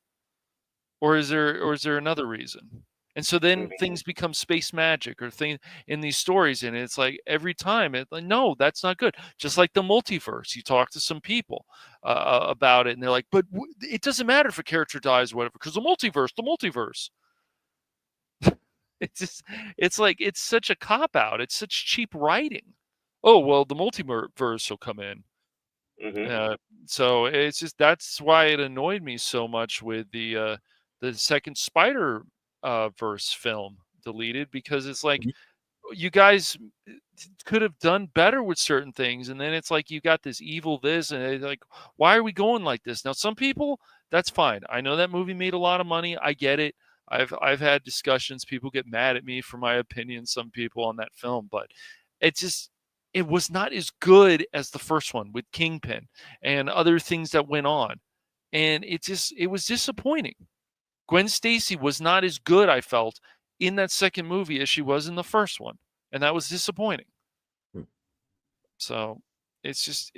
Or is there another reason? And so then things become space magic or thing in these stories, and it's like every time no, that's not good. Just like the multiverse, you talk to some people about it, and they're like, but it doesn't matter if a character dies or whatever, because the multiverse. It's like, it's such a cop out. It's such cheap writing. Oh well, the multiverse will come in. So it's just, that's why it annoyed me so much with the second Spider verse film deleted, because it's like, you guys could have done better with certain things, and then it's like you got this evil this, and it's like, why are we going like this? Now some people, that's fine. I know that movie made a lot of money. I get it. I've had discussions. People get mad at me for my opinion, some people, on that film, but it's it was not as good as the first one with Kingpin and other things that went on. And it was disappointing. Gwen Stacy was not as good, I felt, in that second movie as she was in the first one. And that was disappointing. So it's just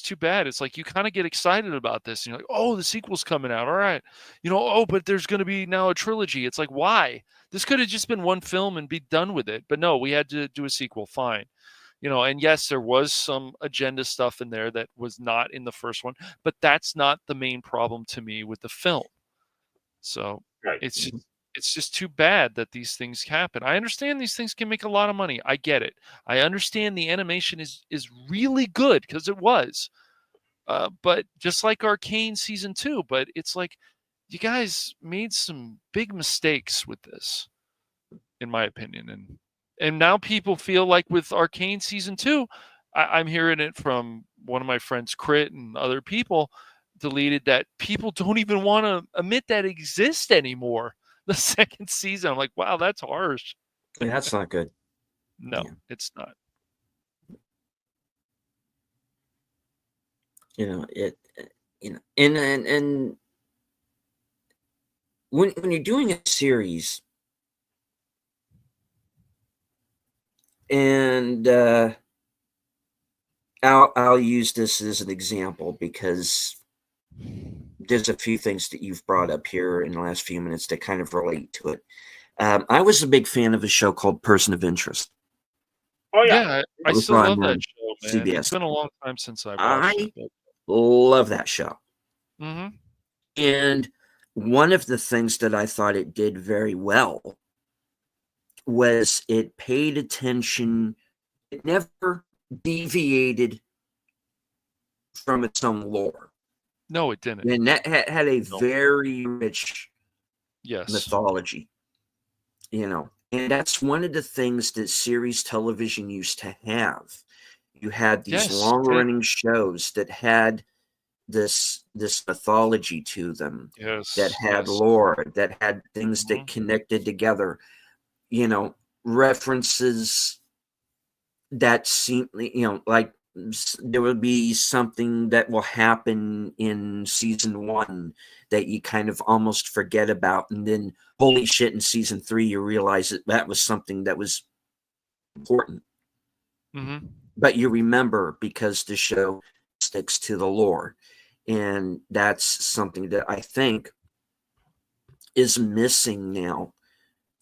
too bad. It's like you kind of get excited about this. And you're like, oh, the sequel's coming out. All right. Oh, but there's going to be now a trilogy. It's like, why? This could have just been one film and be done with it. But no, we had to do a sequel. Fine. And yes, there was some agenda stuff in there that was not in the first one, but that's not the main problem to me with the film. So Right. it's just too bad that these things happen. I understand these things can make a lot of money. I get it. I understand the animation is really good because it was. But just like Arcane season 2, but it's like you guys made some big mistakes with this, in my opinion. And now people feel like with Arcane season 2, I'm hearing it from one of my friends, Crit, and other people deleted that people don't even want to admit that exists anymore. The second season. I'm like, wow, that's harsh. Yeah, that's not good. No, it's not. And when you're doing a series, and I'll use this as an example because there's a few things that you've brought up here in the last few minutes that kind of relate to it. I was a big fan of a show called Person of Interest. Oh yeah, I still love that show, man. CBS. It's been a long time since I watched it. I love that show. Mm-hmm. And one of the things that I thought it did very well was it paid attention. It never deviated from its own lore. No, it didn't. And that had a very rich mythology, and that's one of the things that series television used to have. You had these long-running shows that had this mythology to them, that had lore, that had things that connected together, references that seem, like there will be something that will happen in season 1 that you kind of almost forget about, and then holy shit, in season 3 you realize that was something that was important. Mm-hmm. But you remember because the show sticks to the lore, and that's something that I think is missing now.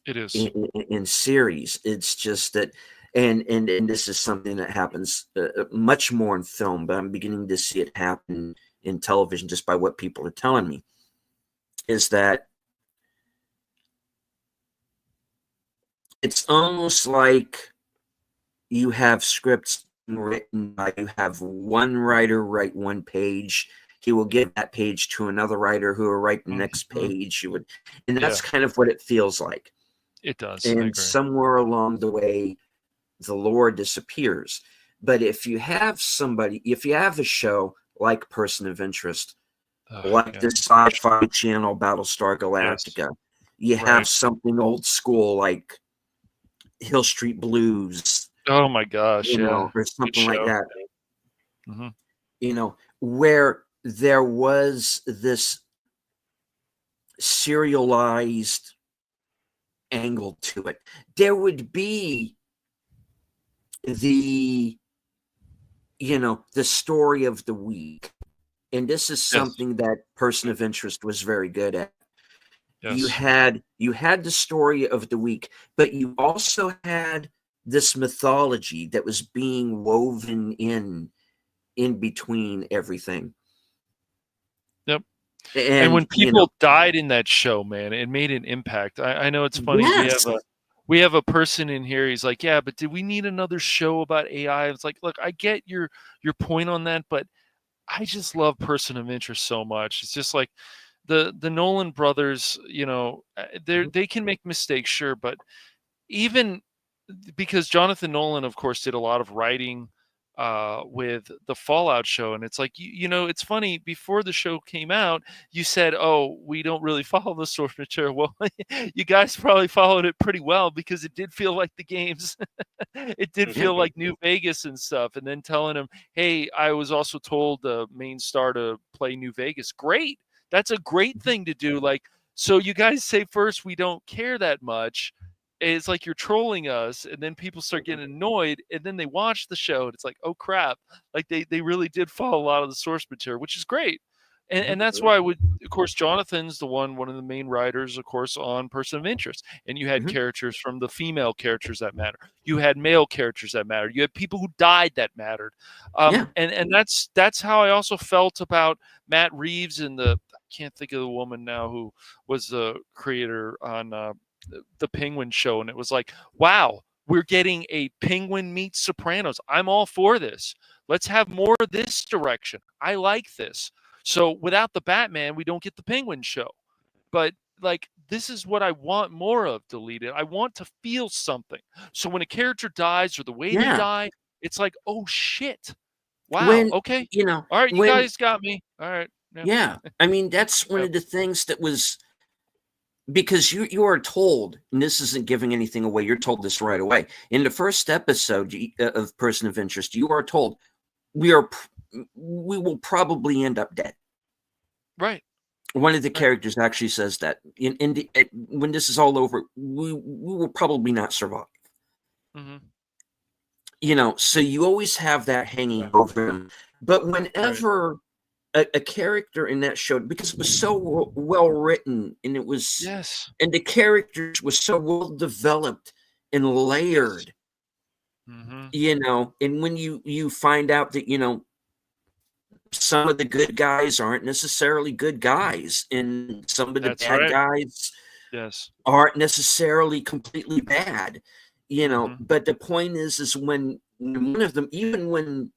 It is in series. It's just that. And this is something that happens much more in film, but I'm beginning to see it happen in television just by what people are telling me, is that it's almost like you have scripts written by, you have one writer write one page, he will give that page to another writer who will write the next page. And that's kind of what it feels like. It does. And somewhere along the way, the lore disappears. But if you have a show like Person of Interest, like the Sci-Fi Channel Battlestar Galactica, you have something old school like Hill Street Blues. Oh my gosh, or something like that. Mm-hmm. Where there was this serialized angle to it. There would be the story of the week, and this is something that Person of Interest was very good at. You had the story of the week, but you also had this mythology that was being woven in between everything. Yep. And when people died in that show, man, it made an impact. I know it's funny. We have a person in here. He's like, yeah, but did we need another show about AI? It's like, look, I get your point on that, but I just love Person of Interest so much. It's just like the Nolan brothers, they can make mistakes, sure, but even because Jonathan Nolan, of course, did a lot of writing with the Fallout show, and it's like you know, it's funny. Before the show came out, you said, "Oh, we don't really follow the source material." Well, you guys probably followed it pretty well because it did feel like the games. It did feel like New Vegas and stuff. And then telling him, "Hey, I was also told the main star to play New Vegas." Great, that's a great thing to do. Like, so you guys say first we don't care that much. It's like you're trolling us, and then people start getting annoyed, and then they watch the show, and it's like, oh crap, like they really did follow a lot of the source material, which is great. And that's why, of course, Jonathan's one of the main writers, of course, on Person of Interest. And you had characters from the female characters that matter. You had male characters that mattered. You had people who died that mattered. And that's how I also felt about Matt Reeves and I can't think of the woman now who was the creator on the Penguin show. And it was like, wow, we're getting a Penguin meets Sopranos. I'm all for this. Let's have more of this direction. I like this. So without the Batman, we don't get the Penguin show. But like, this is what I want more of, deleted. I want to feel something. So when a character dies or the way they die, it's like, oh shit. Wow. Okay. You know, all right. You guys got me. All right. Yeah. I mean, that's one of the things that was, because you are told, and this isn't giving anything away, you're told this right away. In the first episode of Person of Interest, you are told we will probably end up dead. Right. One of the characters actually says that when this is all over, we will probably not survive. You know, so you always have that hanging over them. But whenever a character in that show, because it was so well written, and it was and the characters were so well developed and layered, you know, and when you find out that, you know, some of the good guys aren't necessarily good guys, and some of the bad guys aren't necessarily completely bad, you know. But the point is when one of them, even when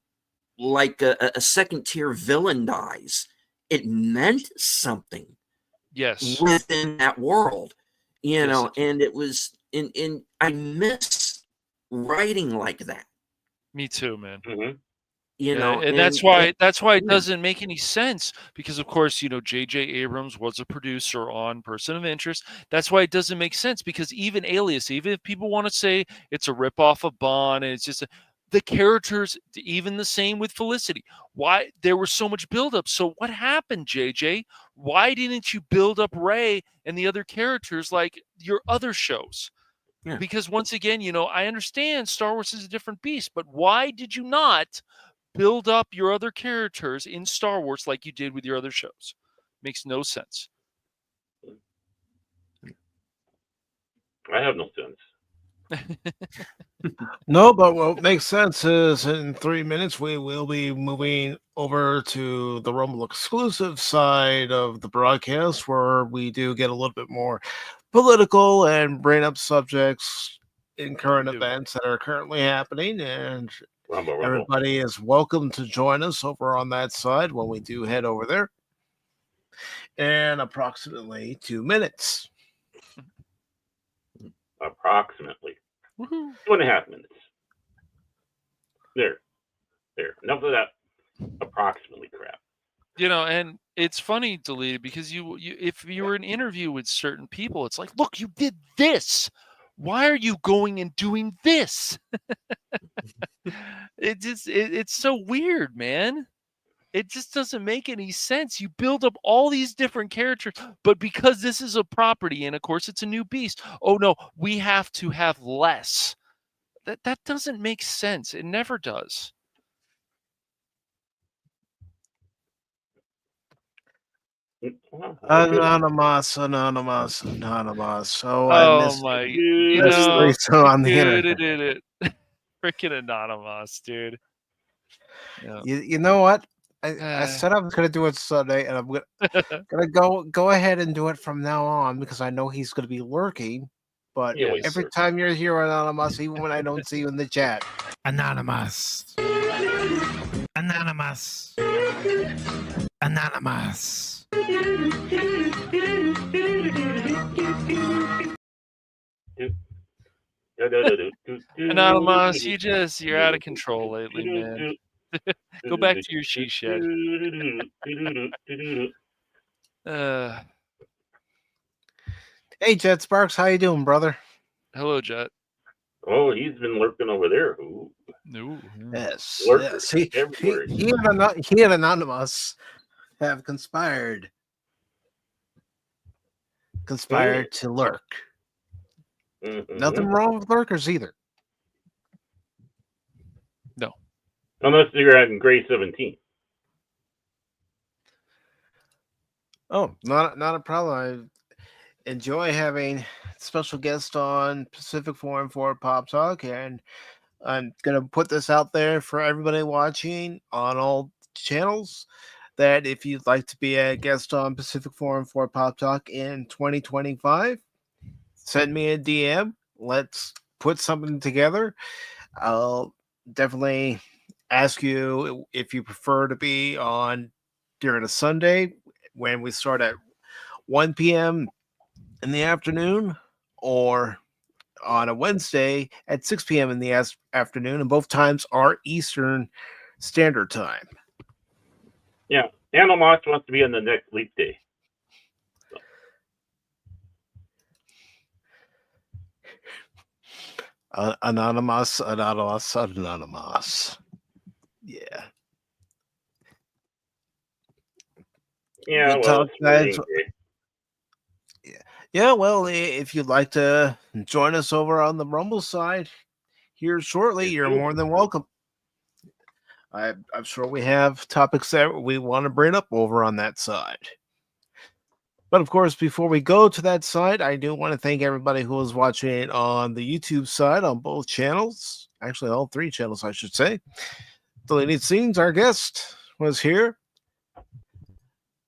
like a second tier villain dies, it meant something within that world, you know. And it was in I miss writing like that. Me too, man. You know, and that's why it doesn't make any sense, because of course, you know, J.J. Abrams was a producer on Person of Interest. That's why it doesn't make sense, because even Alias, even if people want to say it's a ripoff of Bond and it's just the characters, even the same with Felicity, why there was so much buildup. So what happened, JJ? Why didn't you build up Ray and the other characters like your other shows? Because once again, you know, I understand Star Wars is a different beast, but why did you not build up your other characters in Star Wars like you did with your other shows? Makes no sense. I have no sense. No, but what makes sense is in 3 minutes we will be moving over to the Rumble exclusive side of the broadcast, where we do get a little bit more political and bring up subjects in current events that are currently happening, and Rumble. Everybody is welcome to join us over on that side when we do head over there in approximately 2 minutes. Approximately. 2.5 minutes. There. Enough of that approximately crap. You know, and it's funny, Deleted, because you if you were in an interview with certain people, it's like, look, you did this. Why are you going and doing this? It's so weird, man. It just doesn't make any sense. You build up all these different characters, but because this is a property and of course it's a new beast, oh no, we have to have less. That doesn't make sense. It never does. Anonymous. So I missed my, on the internet. Freaking Anonymous, dude. Yeah. You know what? I said I was going to do it Sunday, and I'm gonna go ahead and do it from now on, because I know he's going to be lurking. But every time you're here, Anonymous, even when I don't see you in the chat, Anonymous. Anonymous. Anonymous. Anonymous, you're out of control lately, man. Go back to your she shed. Hey, Jet Sparks, how you doing, brother? Hello, Jet. Oh, he's been lurking over there. Ooh. No. Yes, Lurkers yes. everywhere. He and Anonymous have conspired to lurk. Mhm. Nothing wrong with lurkers either. No. Unless you're in grade 17. Oh, not a problem. I enjoy having special guests on Pacific414 Pop Talk, and I'm gonna put this out there for everybody watching on all channels that if you'd like to be a guest on Pacific414 Pop Talk in 2025, send me a DM. Let's put something together. I'll definitely ask you if you prefer to be on during a Sunday when we start at 1 p.m. in the afternoon, or on a Wednesday at 6 p.m. in the afternoon, and both times are Eastern Standard Time. Yeah. Anonymous wants to be on the next leap day. Anonymous. Yeah. Yeah, Good well, talk, it's guys. really Yeah, well, if you'd like to join us over on the Rumble side here shortly, you're more than welcome. I'm sure we have topics that we want to bring up over on that side. But of course, before we go to that side, I do want to thank everybody who was watching on the YouTube side on both channels. Actually, all three channels, I should say. Deleted Scenes, our guest, was here.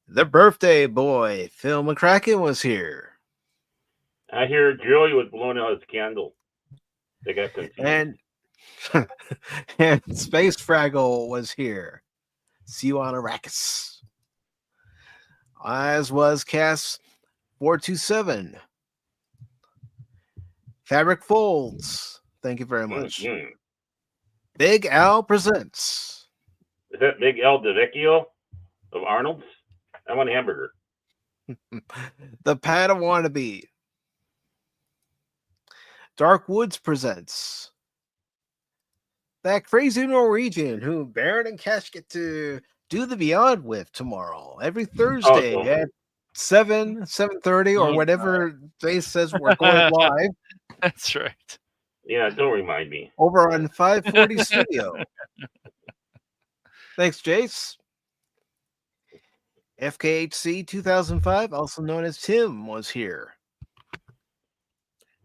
The birthday boy, Phil McCracken, was here. I hear Joey was blowing out his candle. They got confused. And Space Fraggle was here. See you on Arrakis. As was Cass 427. Fabric Folds. Thank you very much. Mm-hmm. Big Al presents. Is that Big Al DeVecchio of Arnold's? I want a hamburger. The Padawannabe. Dark Woods presents. That crazy Norwegian who Baron and Cash get to do the Beyond with tomorrow, every Thursday at 7:30 or whatever they says we're going live. That's right. Yeah, don't remind me. Over on 540 Studio. Thanks, Jace. FKHC 2005, also known as Tim, was here.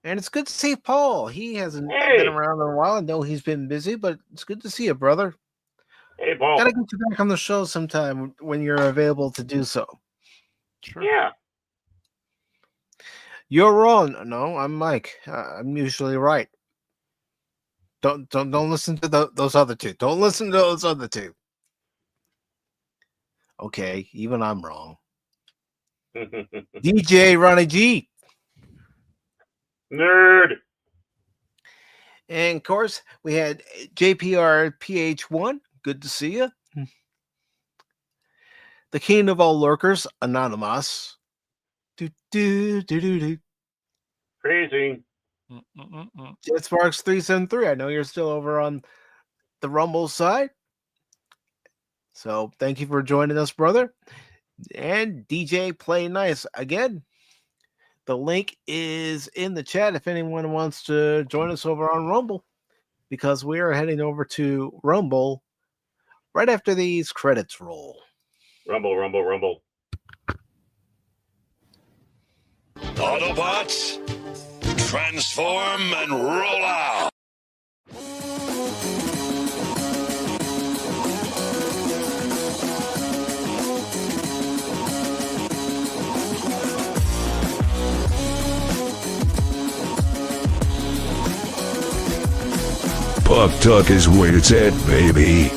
And it's good to see Paul. He hasn't been around in a while. I know he's been busy, but it's good to see you, brother. Hey, Paul. Gotta get you back on the show sometime when you're available to do so. Sure. Yeah. You're wrong. No, I'm Mike. I'm usually right. Don't listen to those other two. Don't listen to those other two. Okay, even I'm wrong. DJ Ronnie G. Nerd. And of course, we had JPR PH1. Good to see you. The king of all lurkers, Anonymous. Crazy. Jet Sparks 373. I know you're still over on the Rumble side. So thank you for joining us, brother. And DJ Play Nice. Again, the link is in the chat if anyone wants to join us over on Rumble, because we are heading over to Rumble right after these credits roll. Rumble, rumble, rumble. Autobots, transform and roll out. Puck Tuck is where it's at, baby.